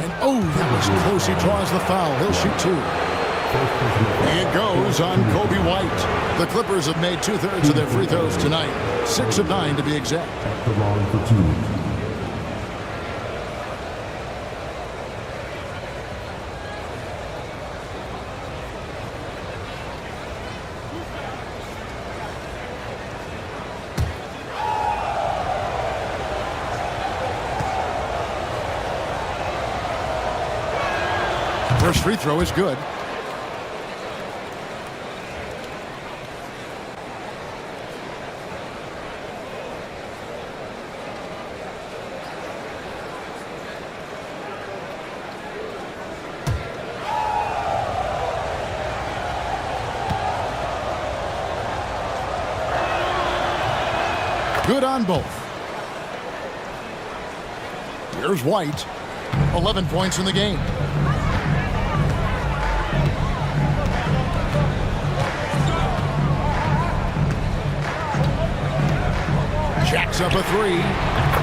And oh, that was close. He draws the foul. He'll shoot 2. It goes on Kobe White. The Clippers have made 2/3 of their free throws tonight. 6 of 9 to be exact. At the line for 2. First free throw is good. Good on both. Here's White. 11 points in the game. Jacks up a 3.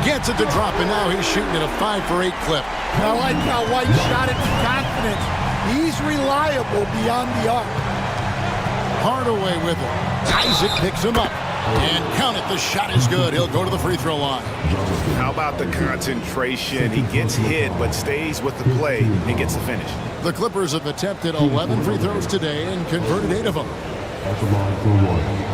Gets it to drop, and now he's shooting at a 5 for 8 clip. I like how White shot it with confidence. He's reliable beyond the arc. Hardaway with it. Isaac picks him up. And count it, the shot is good. He'll go to the free throw line. How about the concentration? He gets hit but stays with the play and gets the finish. The Clippers have attempted 11 free throws today and converted 8 of them. At the line for one.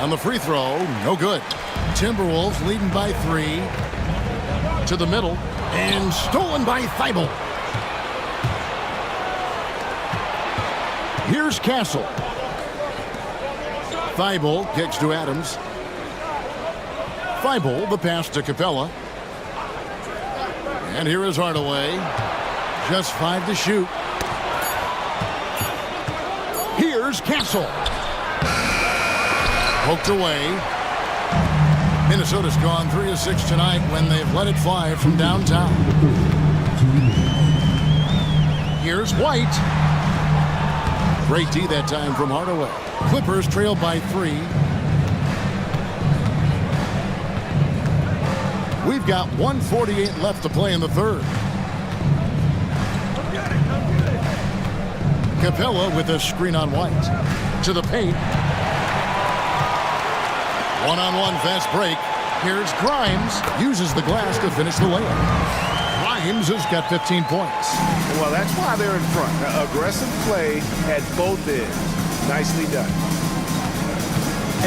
On the free throw, no good. Timberwolves leading by 3. To the middle, and stolen by Thibault. Here's Castle. Thibault kicks to Adams. Thibault, the pass to Capella. And here is Hardaway. Just 5 to shoot. Here's Castle. Poked away. Minnesota's gone 3 of 6 tonight when they've let it fly from downtown. Here's White. Great D that time from Hardaway. Clippers trail by 3. We've got 1:48 left to play in the third. Capella with a screen on White. To the paint. One-on-one fast break. Here's Grimes. Uses the glass to finish the layup. Grimes has got 15 points. Well, that's why they're in front. Aggressive play at both ends. Nicely done.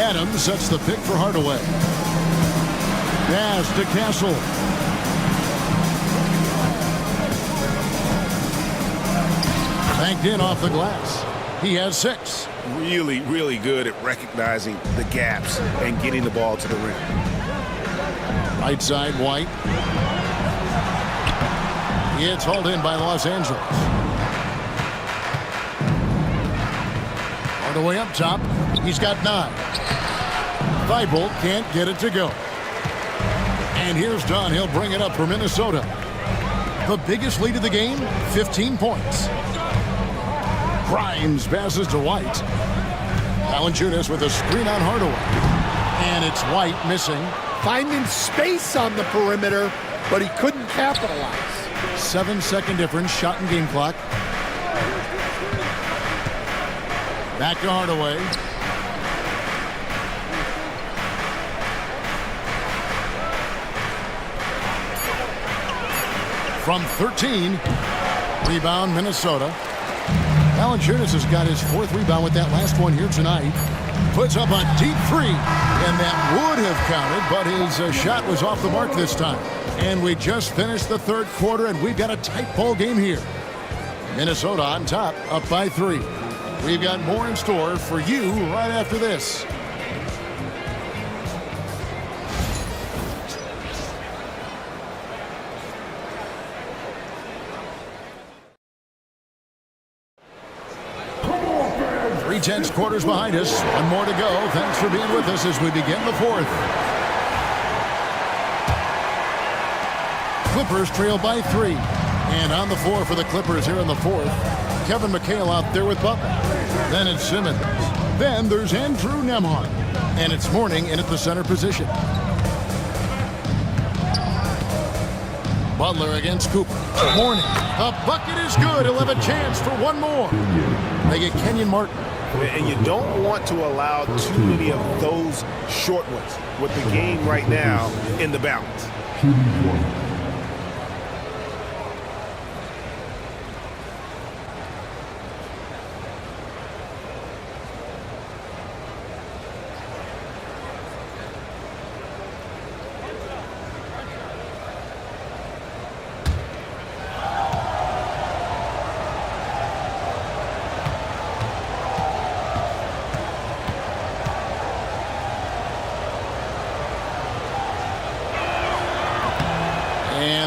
Adams sets the pick for Hardaway. Pass to Castle. Banked in off the glass. He has 6. Really, really good at recognizing the gaps and getting the ball to the rim. Right side, White. It's hauled in by Los Angeles. Hardaway up top. He's got 9. Thibault can't get it to go. And here's Dunn. He'll bring it up for Minnesota. The biggest lead of the game, 15 points. Grimes passes to White. Valanciunas with a screen on Hardaway. And it's White missing. Finding space on the perimeter, but he couldn't capitalize. 7-second difference, shot and game clock. Back to Hardaway. From 13, rebound Minnesota. Valanciunas has got his 4th rebound with that last one here tonight. Puts up a deep 3, and that would have counted, but his shot was off the mark this time. And we just finished the third quarter, and we've got a tight ball game here. Minnesota on top, up by 3. We've got more in store for you right after this. Tense quarters behind us. One more to go. Thanks for being with us as we begin the fourth. Clippers trail by 3. And on the floor for the Clippers here in the fourth, Kevin McHale out there with Butler. Then it's Simmons. Then there's Andrew Nembhard. And it's Mourning in at the center position. Butler against Cooper. Mourning. The bucket is good. He'll have a chance for one more. They get Kenyon Martin. And you don't want to allow too many of those short ones with the game right now in the balance.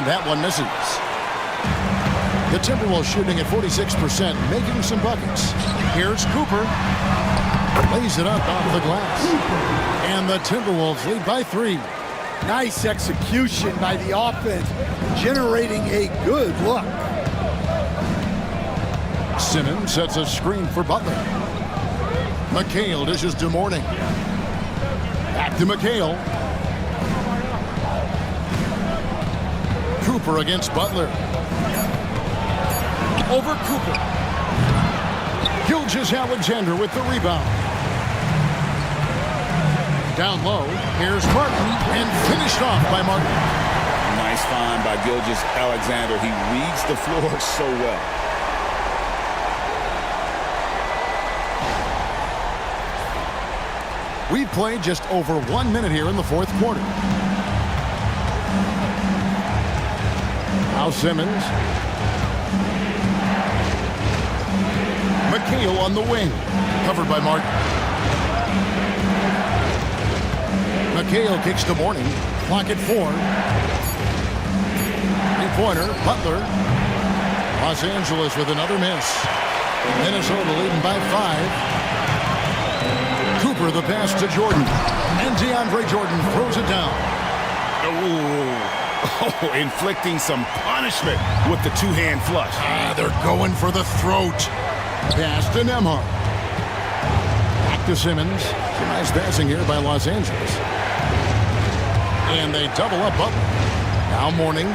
That one misses. The Timberwolves shooting at 46%, making some buckets. Here's Cooper. Lays it up off the glass. And the Timberwolves lead by 3. Nice execution by the offense, generating a good look. Simmons sets a screen for Butler. McHale dishes to Mourning. Back to McHale. Cooper against Butler. Over Cooper. Gilgeous-Alexander with the rebound. Down low, here's Martin, and finished off by Martin. Nice find by Gilgeous-Alexander. He reads the floor so well. We've played just over 1 minute here in the fourth quarter. Now Simmons. McHale on the wing. Covered by Martin. McHale kicks to Mourning. Clock at 4. Three-pointer. Butler. Los Angeles with another miss. Minnesota leading by 5. Cooper the pass to Jordan. And DeAndre Jordan throws it down. Oh, inflicting some punishment with the two-hand flush. They're going for the throat. Pass to Nembhard. Back to Simmons. Some nice passing here by Los Angeles. And they double up Butler. Now Mourning.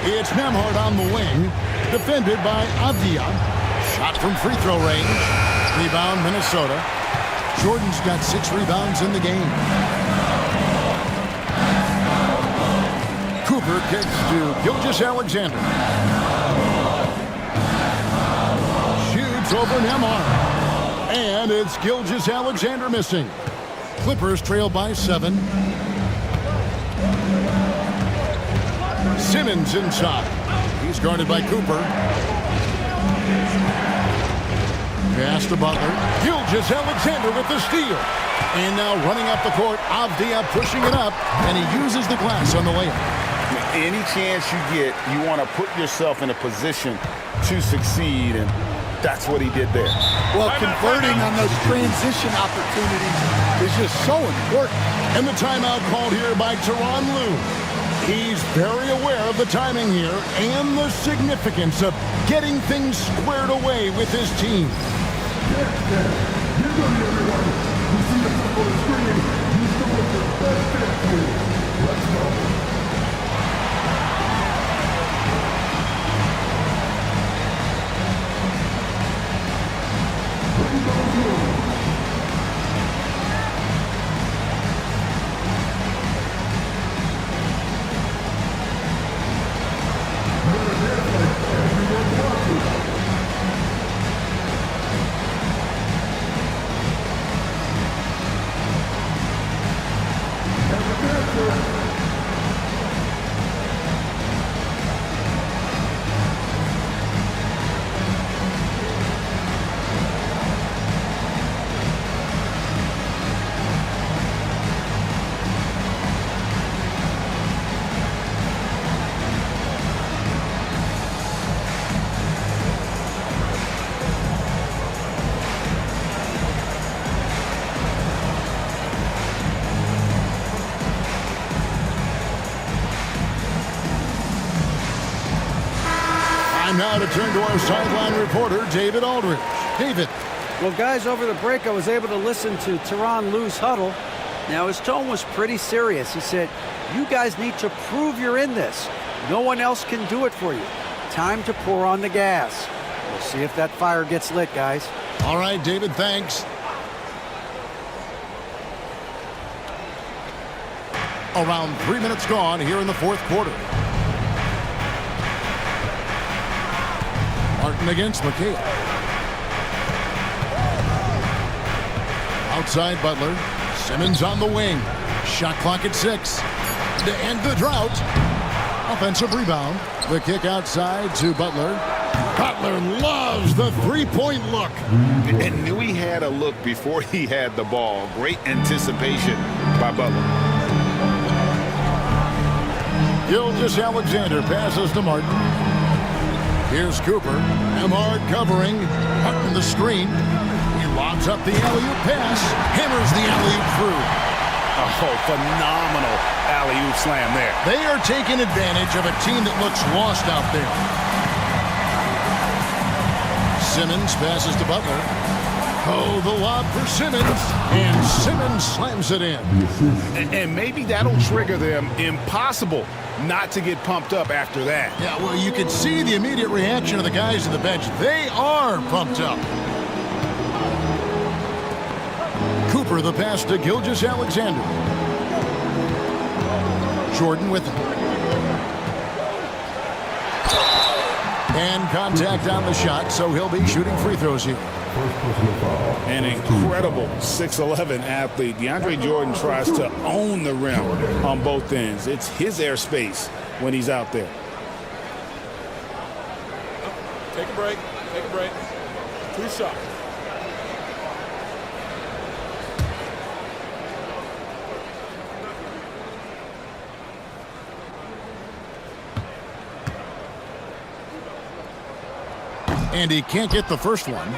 It's Nembhard on the wing. Defended by Avdia. Shot from free throw range. Rebound Minnesota. Jordan's got 6 rebounds in the game. Cooper kicks to Gilgeous-Alexander. Shoots over Nembhard. And it's Gilgeous-Alexander missing. Clippers trail by 7. Simmons inside. He's guarded by Cooper. Pass to Butler. Gilgeous-Alexander with the steal. And now running up the court, Avdia pushing it up, and he uses the glass on the layup. Any chance you get, you want to put yourself in a position to succeed, and that's what he did there. Well, converting on those transition opportunities is just so important. And the timeout called here by Tyronn Lue. He's very aware of the timing here and the significance of getting things squared away with his team. You know everyone. You see us up on the screen. You show us the best dance move. Let's go. Now to turn to our sideline reporter, David Aldridge. David. Well, guys, over the break, I was able to listen to Tyronn Lue's huddle. Now, his tone was pretty serious. He said, you guys need to prove you're in this. No one else can do it for you. Time to pour on the gas. We'll see if that fire gets lit, guys. All right, David, thanks. Around 3 minutes gone here in the fourth quarter. Martin against McHale. Outside Butler. Simmons on the wing. Shot clock at 6. To end the drought. Offensive rebound. The kick outside to Butler. Butler loves the three-point look. And knew he had a look before he had the ball. Great anticipation by Butler. Gilgeous-Alexander passes to Martin. Here's Cooper. Nembhard covering. Martin the screen. He lobs up the alley-oop pass. Hammers the alley-oop through. Oh, phenomenal alley-oop slam there. They are taking advantage of a team that looks lost out there. Simmons passes to Butler. Oh, the lob for Simmons. And Simmons slams it in. And maybe that'll trigger them. Impossible not to get pumped up after that. Yeah, well, you can see the immediate reaction of the guys on the bench. They are pumped up. Cooper, the pass to Gilgeous-Alexander. Jordan with him. And contact on the shot, so he'll be shooting free throws here. An incredible 6'11" athlete. DeAndre Jordan tries to own the rim on both ends. It's his airspace when he's out there. Take a break. Take a break. 2 shots. And he can't get the first one.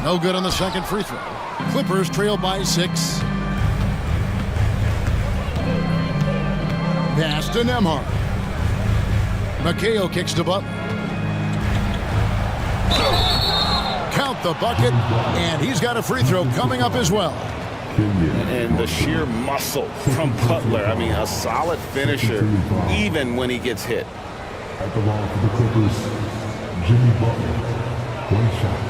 No good on the second free throw. Clippers trail by 6. Pass to Nembhard. McHale kicks to Butler. Count the bucket, and he's got a free throw coming up as well. And the sheer muscle from Butler. I mean, a solid finisher, even when he gets hit. At the line for the Clippers, Jimmy Butler. 1 shot.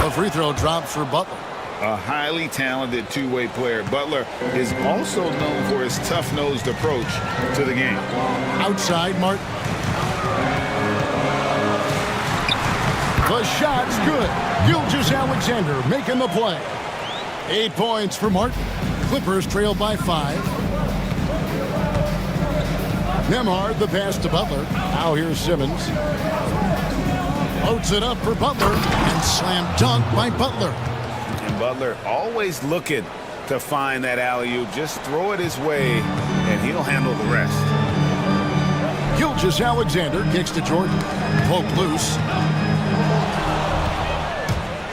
The free throw drops for Butler. A highly talented two-way player. Butler is also known for his tough-nosed approach to the game. Outside, Martin. The shot's good. Gilgeous-Alexander making the play. 8 points for Martin. Clippers trail by 5. Nembhard, the pass to Butler. Now here's Simmons. Loads it up for Butler, and slam dunk by Butler. And Butler always looking to find that alley-oop. Just throw it his way, and he'll handle the rest. Gilgeous-Alexander kicks to Jordan. Poke loose.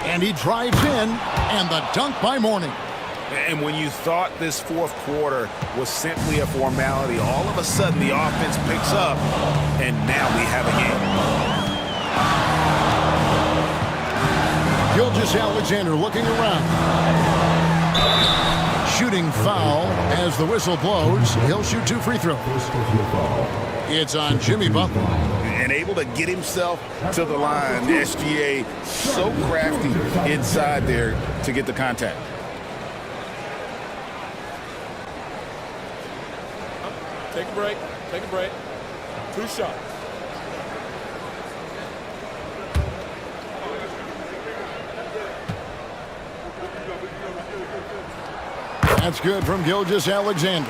And he drives in, and the dunk by Mourning. And when you thought this fourth quarter was simply a formality, all of a sudden the offense picks up, and now we have a game. Gilgeous-Alexander looking around. Shooting foul as the whistle blows. He'll shoot 2 free throws. It's on Jimmy Butler. And able to get himself to the line. SGA so crafty inside there to get the contact. Take a break. Take a break. 2 shots. That's good from Gilgeous-Alexander.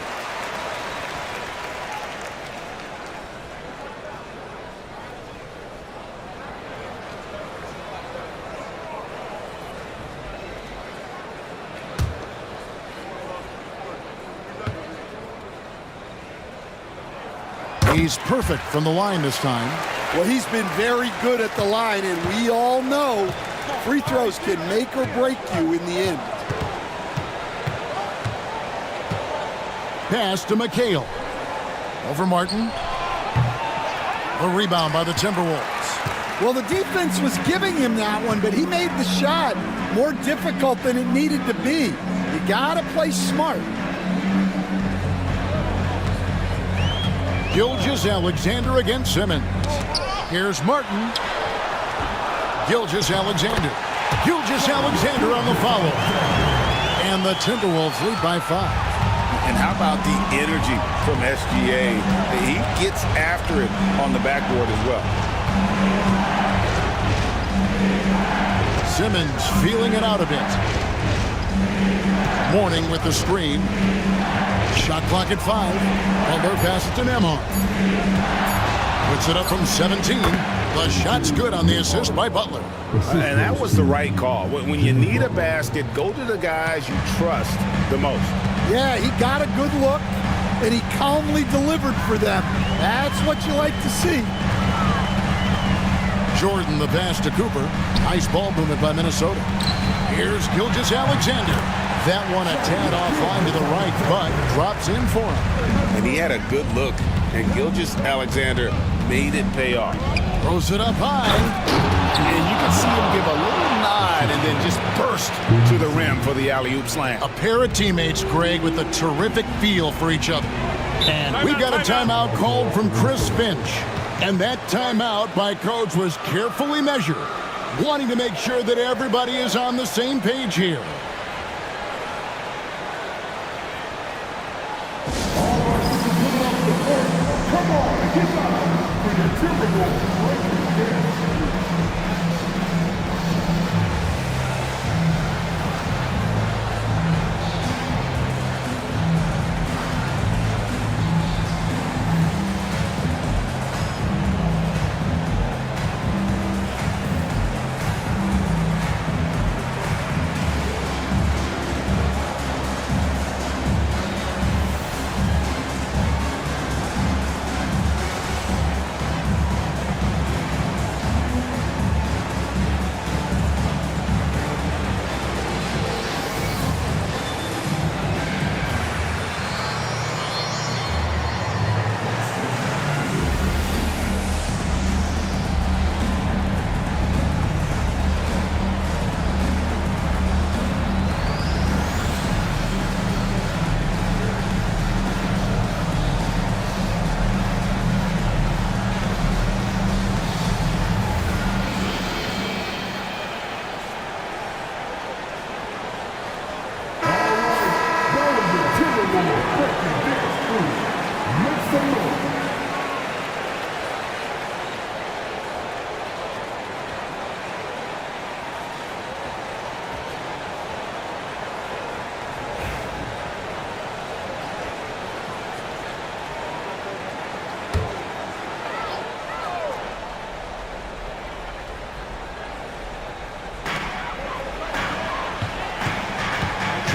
He's perfect from the line this time. Well, he's been very good at the line, and we all know free throws can make or break you in the end. Pass to McHale. Over Martin. The rebound by the Timberwolves. Well, the defense was giving him that one, but he made the shot more difficult than it needed to be. You gotta play smart. Gilgeous-Alexander against Simmons. Here's Martin. Gilgeous Alexander. Gilgeous Alexander on the follow. And the Timberwolves lead by 5. And how about the energy from SGA? He gets after it on the backboard as well. Simmons feeling it out a bit. Mourning with the screen. Shot clock at 5. Butler passes to Nembhard. Puts it up from 17. The shot's good on the assist by Butler. And that was the right call. When you need a basket, go to the guys you trust the most. Yeah, he got a good look, and he calmly delivered for them. That's what you like to see. Jordan the pass to Cooper. Nice ball movement by Minnesota. Here's Gilgeous Alexander. That one a tad offline to the right, but drops in for him. And he had a good look, and Gilgeous Alexander made it pay off. Throws it up high. And you can see him give a little nod and then just burst to the rim for the alley-oop slam. A pair of teammates, Greg, with a terrific feel for each other. And we've got a timeout called from Chris Finch. And that timeout by Coach was carefully measured, wanting to make sure that everybody is on the same page here. Come on, get up for your Timberwolves.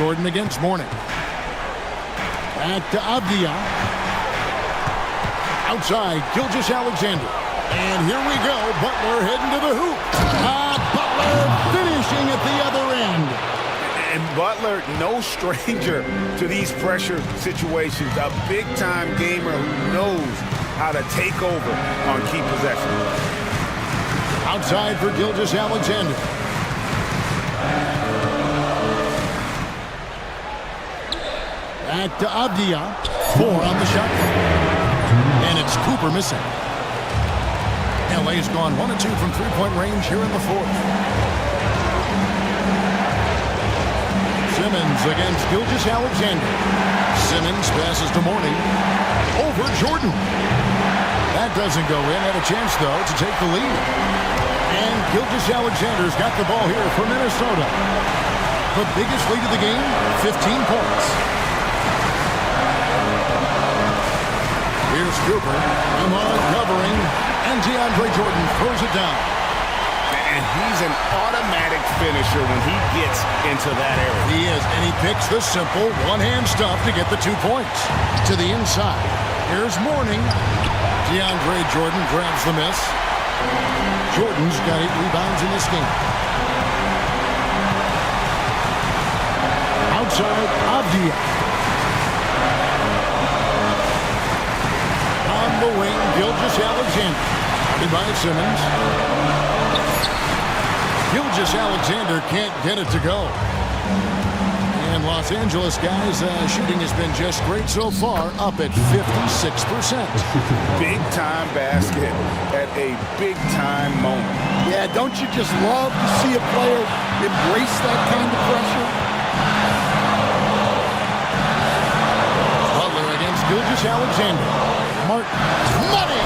Jordan against Mourning. Back to Avdia. Outside, Gilgeous Alexander. And here we go. Butler heading to the hoop. Butler finishing at the other end. And Butler, no stranger to these pressure situations. A big-time gamer who knows how to take over on key possessions. Outside for Gilgeous Alexander. Back to Avdia. 4 on the shot clock. And it's Cooper missing. LA's gone 1 of 2 from three-point range here in the 4th. Simmons against Gilgeous Alexander. Simmons passes to Mourning. Over Jordan. That doesn't go in. Had a chance, though, to take the lead. And Gilgeous Alexander's got the ball here for Minnesota. The biggest lead of the game, 15 points. Here's Cooper. Nembhard covering. And DeAndre Jordan throws it down. And he's an automatic finisher when he gets into that area. He is, and he picks the simple one-hand stuff to get the 2 points. To the inside. Here's Mourning. DeAndre Jordan grabs the miss. Jordan's got 8 rebounds in this game. Outside, Avdia. On the wing, Gilgeous Alexander. Guarded by Simmons. Gilgeous Alexander can't get it to go. And Los Angeles, guys, shooting has been just great so far, up at 56%. Big-time basket at a big-time moment. Yeah, don't you just love to see a player embrace that kind of pressure? Butler against Gilgeous-Alexander. Martin. Money!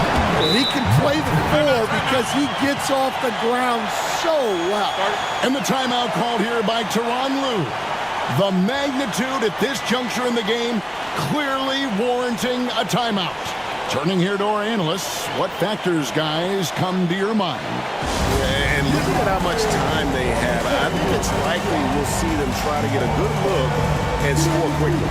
He can play the floor because he gets off the ground so well. And the timeout called here by Tyronn Lue. The magnitude at this juncture in the game clearly warranting a timeout. Turning here to our analysts, what factors, guys, come to your mind? And looking at how much time they have, I think it's likely we'll see them try to get a good look and score quickly.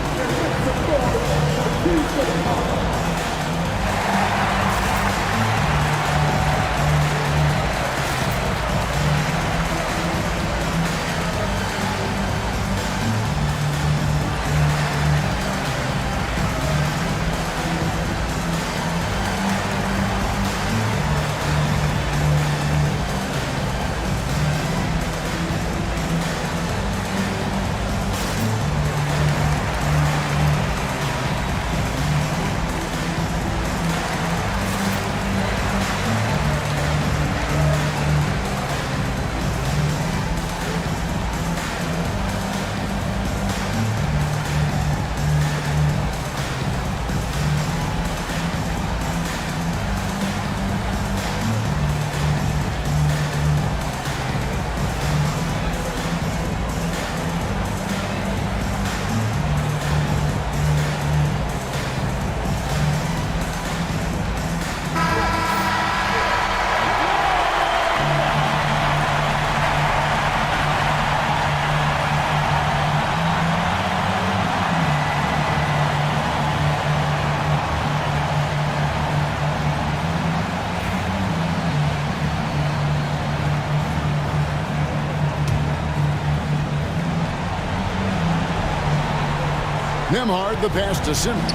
Nembhard, the pass to Simmons.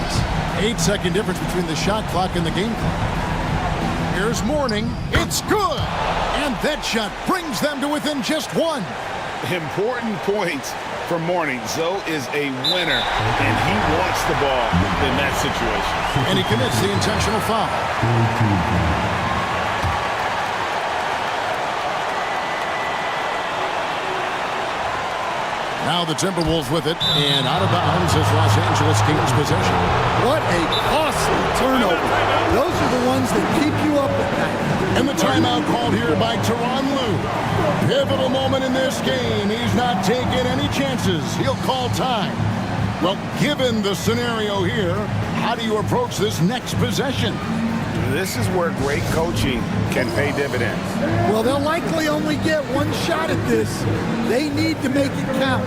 8-second difference between the shot clock and the game clock. Here's Mourning. It's good! And that shot brings them to within just one. Important points for Mourning. Zoe is a winner, and he wants the ball in that situation. And he commits the intentional foul. Now the Timberwolves with it, and out of bounds is Los Angeles Kings possession. What a costly turnover. Those are the ones that keep you up at night. And the timeout called here by Tyronn Lue. Pivotal moment in this game. He's not taking any chances. He'll call time. Well, given the scenario here, how do you approach this next possession? This is where great coaching can pay dividends. Well, they'll likely only get one shot at this. They need to make it count.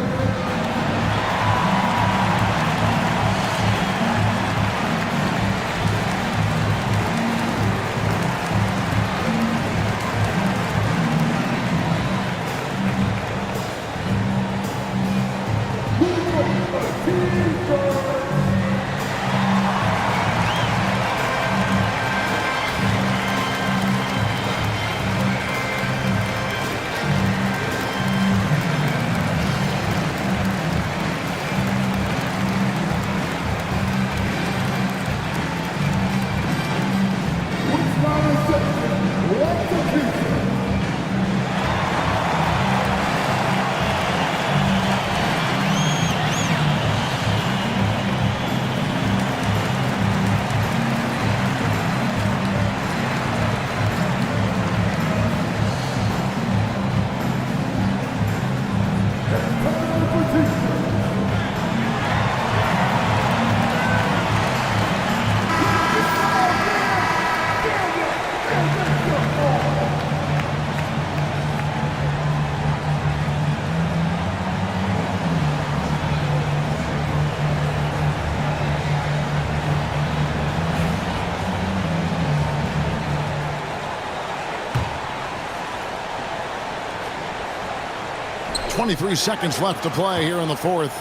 .23 seconds left to play here in the fourth.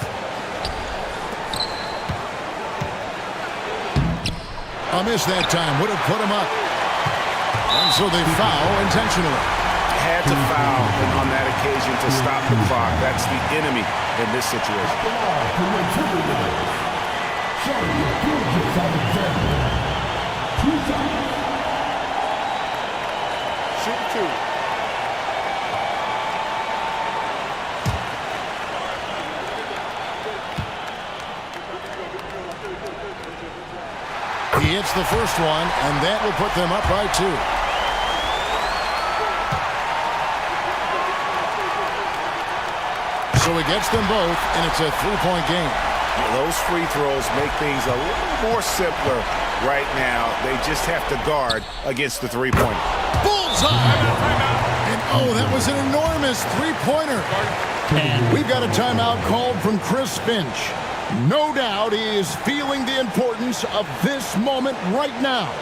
A miss that time would have put him up. And so they foul intentionally. had to foul on that occasion to stop the clock. That's the enemy in this situation. Shoot two. He hits the first one, and that will put them up by 2. So he gets them both, and it's a 3-point game. Those free throws make things a little more simpler right now. They just have to guard against the three-pointer. Bullseye! And oh, that was an enormous three-pointer. And we've got a timeout called from Chris Finch. No doubt he is feeling the importance of this moment right now.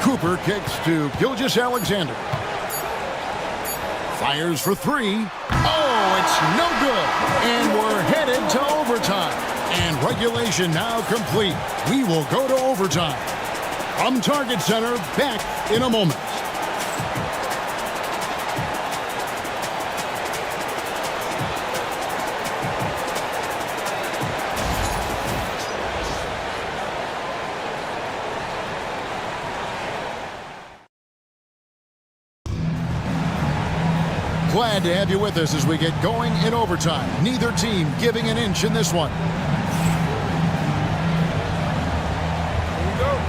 Cooper kicks to Gilgeous-Alexander. Fires for 3. Oh, it's no good. And we're headed to overtime. And regulation now complete. We will go to overtime. From Target Center, back in a moment. Glad to have you with us as we get going in overtime. Neither team giving an inch in this one. Here we go.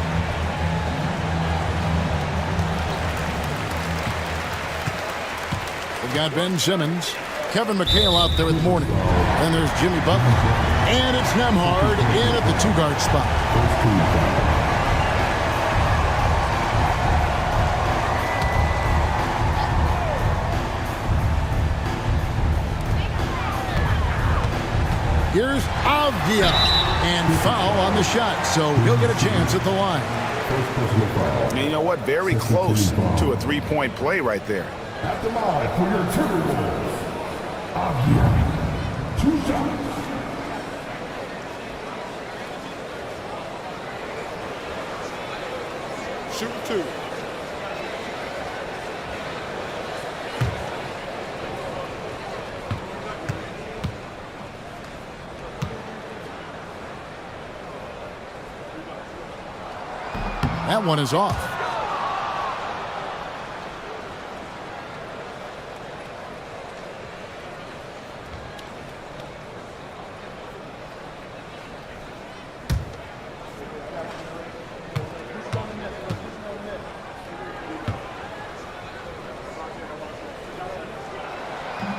We've got Ben Simmons, Kevin McHale out there with Mourning. Then there's Jimmy Butler. And it's Nemhard in at the 2-guard spot. Here's Avdia, and foul on the shot, so he'll get a chance at the line. And you know what? Very close to a three-point play right there. At the line for your Timberwolves, Avdia. 2 shots. Shoot two. That one is off.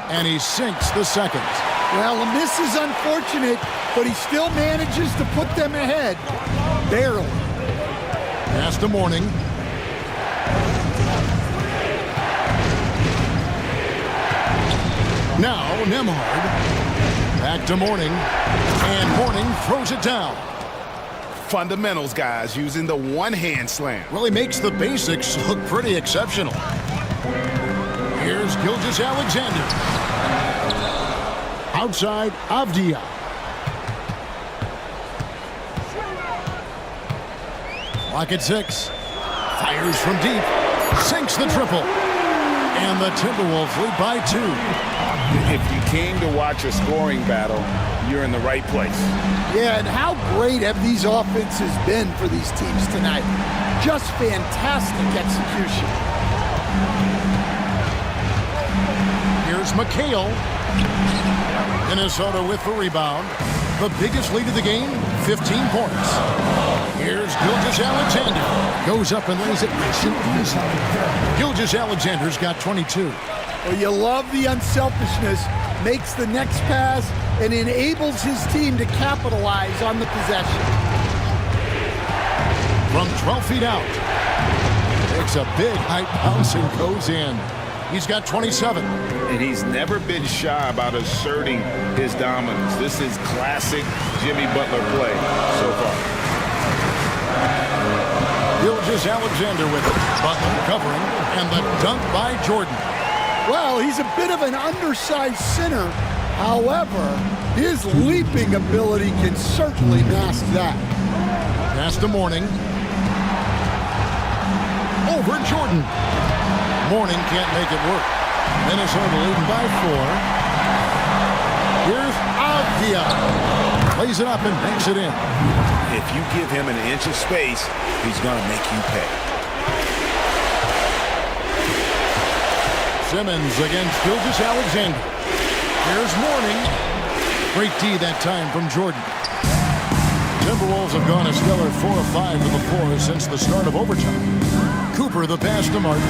And he sinks the second. Well, a miss is unfortunate, but he still manages to put them ahead. Barely. Pass to Mourning. Now Nemhard. Back to Mourning. And Mourning throws it down. Fundamentals, guys, using the one-hand slam. Really makes the basics look pretty exceptional. Here's Gilgeous-Alexander. Outside, Avdia. Clock at 6. Fires from deep. Sinks the triple. And the Timberwolves lead by 2. If you came to watch a scoring battle, you're in the right place. Yeah, and how great have these offenses been for these teams tonight? Just fantastic execution. Here's McHale. Minnesota with the rebound. The biggest lead of the game, 15 points. Here's Gilgeous-Alexander. Goes up and lays it nice and easy. Gilgeous-Alexander's got 22. Well, you love the unselfishness, makes the next pass, and enables his team to capitalize on the possession. From 12 feet out. Takes a big high bounce and goes in. He's got 27. And he's never been shy about asserting his dominance. This is classic Jimmy Butler play so far. Gilgeous-Alexander with it. Butler covering, and the dunk by Jordan. Well, he's a bit of an undersized center. However, his leaping ability can certainly mask that. Pass to Mourning. Over Jordan. Mourning can't make it work. Minnesota leading by 4. Here's Avdia. Plays it up and banks it in. If you give him an inch of space, he's going to make you pay. Simmons against Gilgeous-Alexander. Here's Mourning. Great D that time from Jordan. Timberwolves have gone a stellar 4 of 5 to the floor since the start of overtime. Cooper the pass to Martin.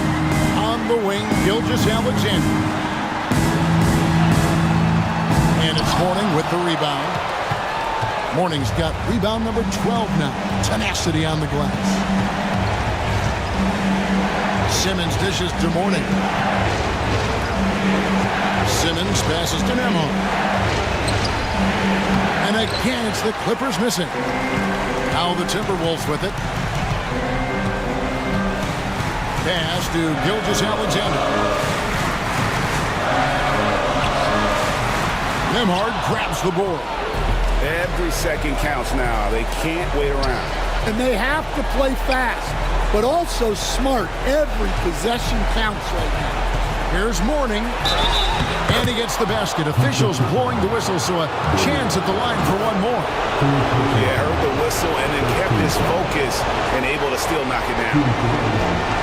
On the wing, Gilgeous-Alexander. And it's Mourning with the rebound. Mourning's got rebound number 12 now. Tenacity on the glass. Simmons dishes to Mourning. Simmons passes to Nemhard. And again, it's the Clippers missing. Now the Timberwolves with it. Pass to Gilgeous-Alexander. Nemhard grabs the board. Every second counts now. They can't wait around. And they have to play fast, but also smart. Every possession counts right now. Here's Mourning. And he gets the basket. Officials blowing the whistle, so a chance at the line for one more. Yeah, heard the whistle and then kept his focus and able to still knock it down.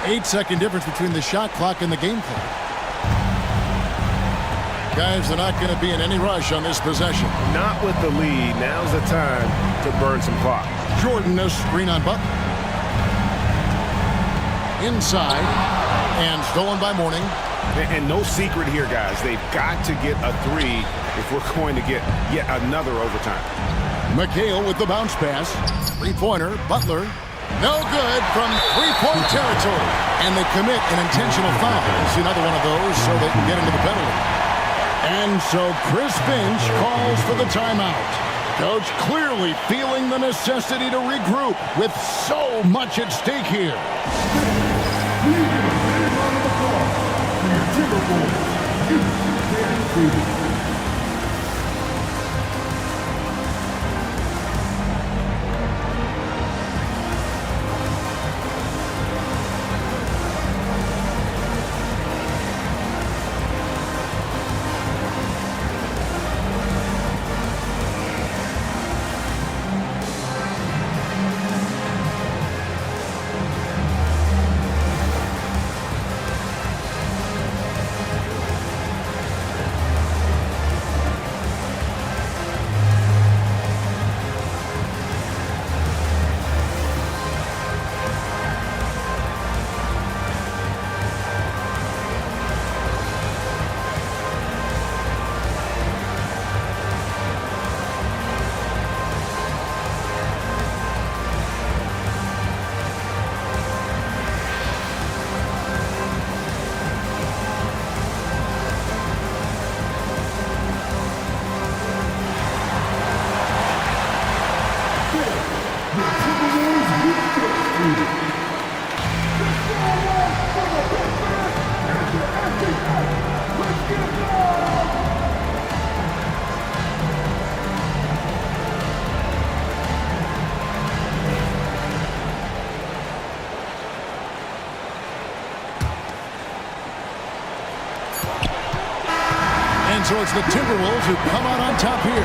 Eight-second difference between the shot clock and the game clock. Guys, they're not going to be in any rush on this possession. Not with the lead. Now's the time to burn some clock. Jordan, a screen on Butler. Inside, and stolen by Mourning. And no secret here, guys. They've got to get a 3 if we're going to get yet another overtime. McHale with the bounce pass. Three-pointer, Butler. No good from three-point territory. And they commit an intentional foul. See another one of those so they can get into the penalty. And so Chris Finch calls for the timeout. Coach clearly feeling the necessity to regroup with so much at stake here. So it's the Timberwolves who come out on top here.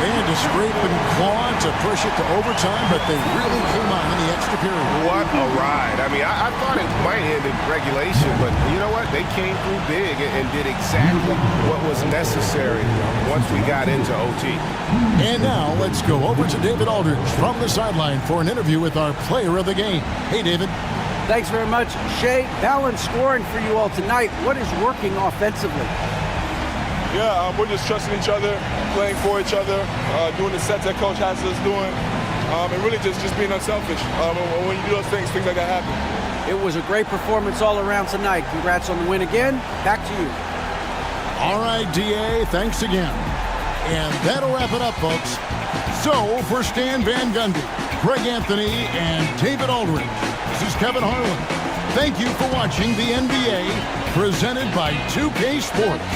They had to scrape and claw to push it to overtime, but they really came on in the extra period. What a ride. I mean, I thought it might end in regulation, but you know what? They came through big and did exactly what was necessary once we got into OT. And now let's go over to David Aldridge from the sideline for an interview with our player of the game. Hey, David. Thanks very much, Shea. Balanced scoring for you all tonight. What is working offensively? Yeah, we're just trusting each other, playing for each other, doing the sets that Coach has us doing, and really just being unselfish. When you do those things like that happen. It was a great performance all around tonight. Congrats on the win again. Back to you. All right, D.A., thanks again. And that'll wrap it up, folks. So, for Stan Van Gundy, Greg Anthony, and David Aldridge, this is Kevin Harlan. Thank you for watching the NBA, presented by 2K Sports.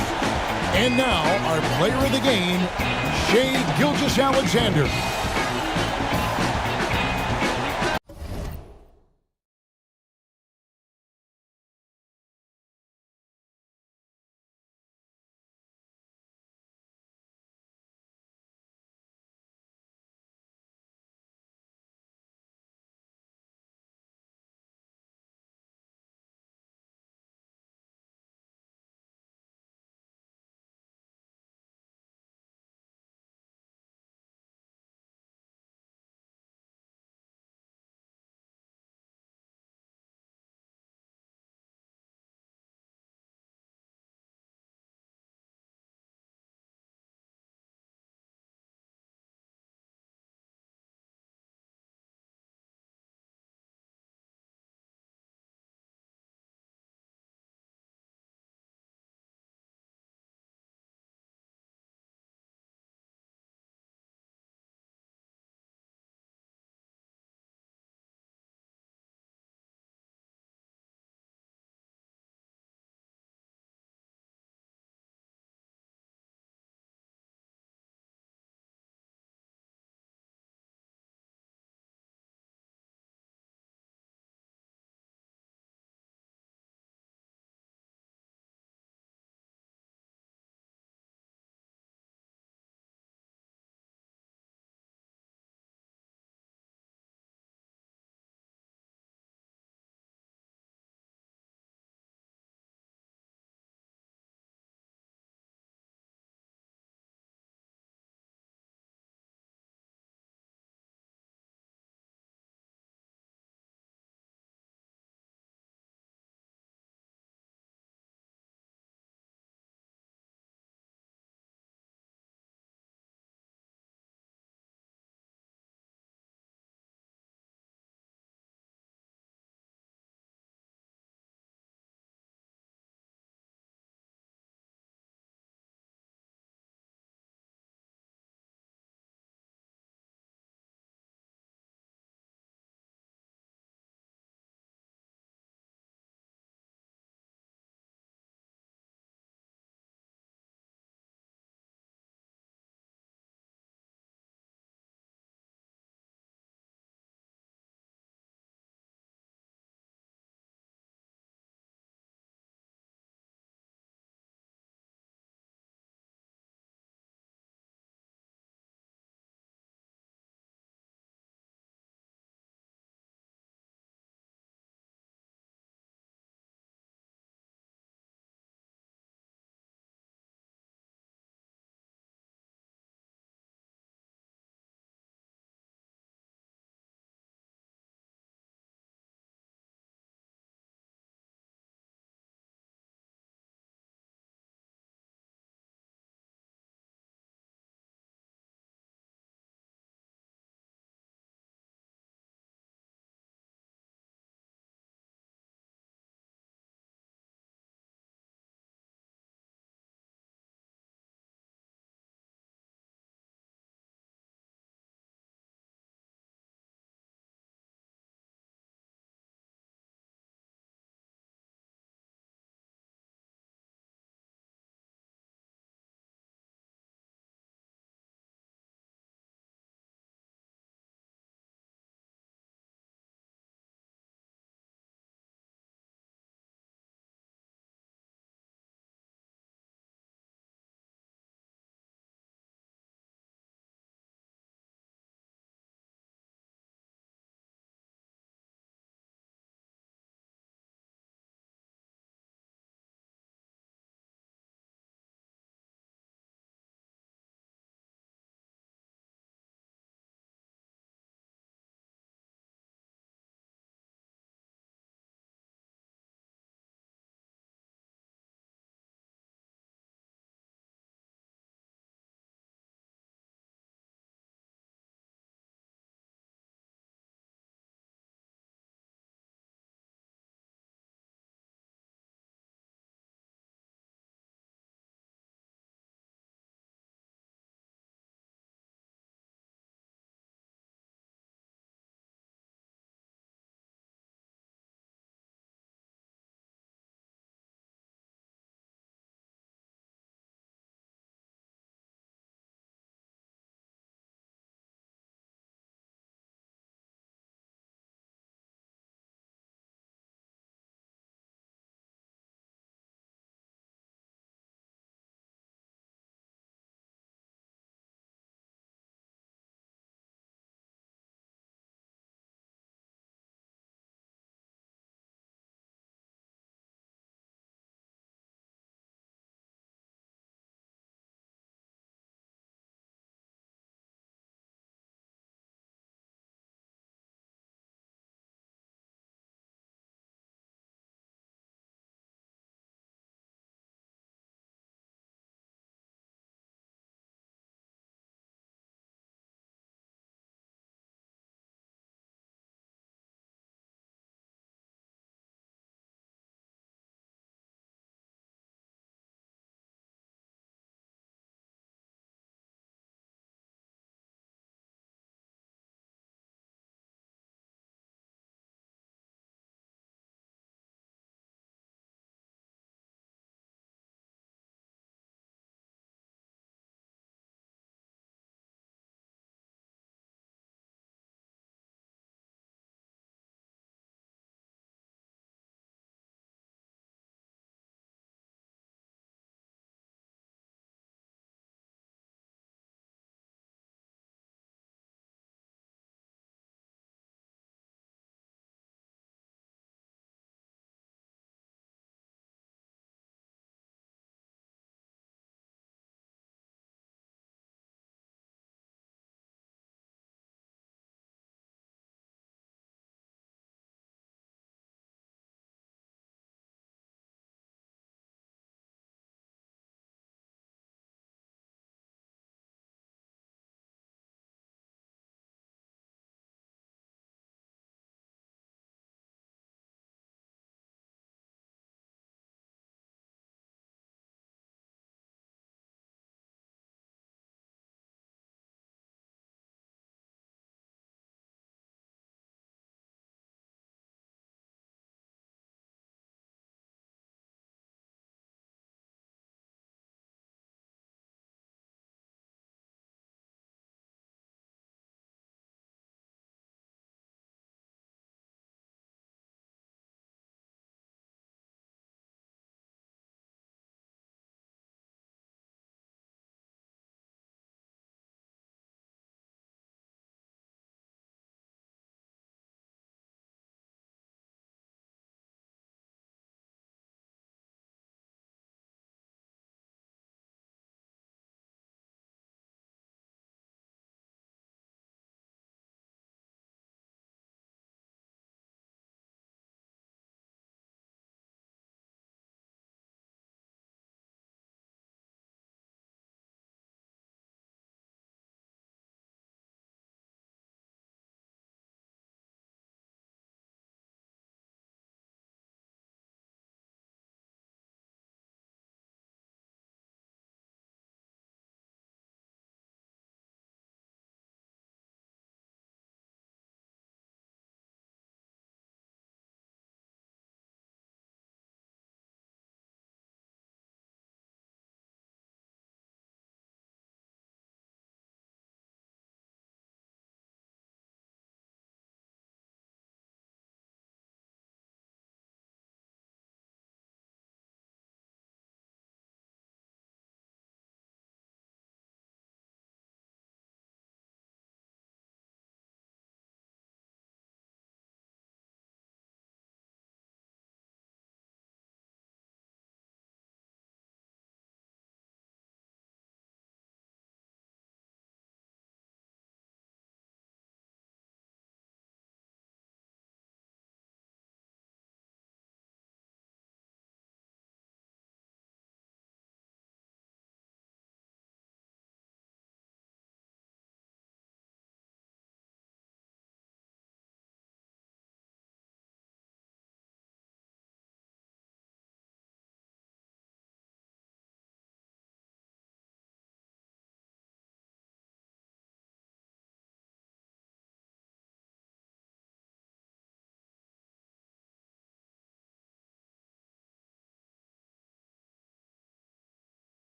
And now, our player of the game, Shai Gilgeous-Alexander.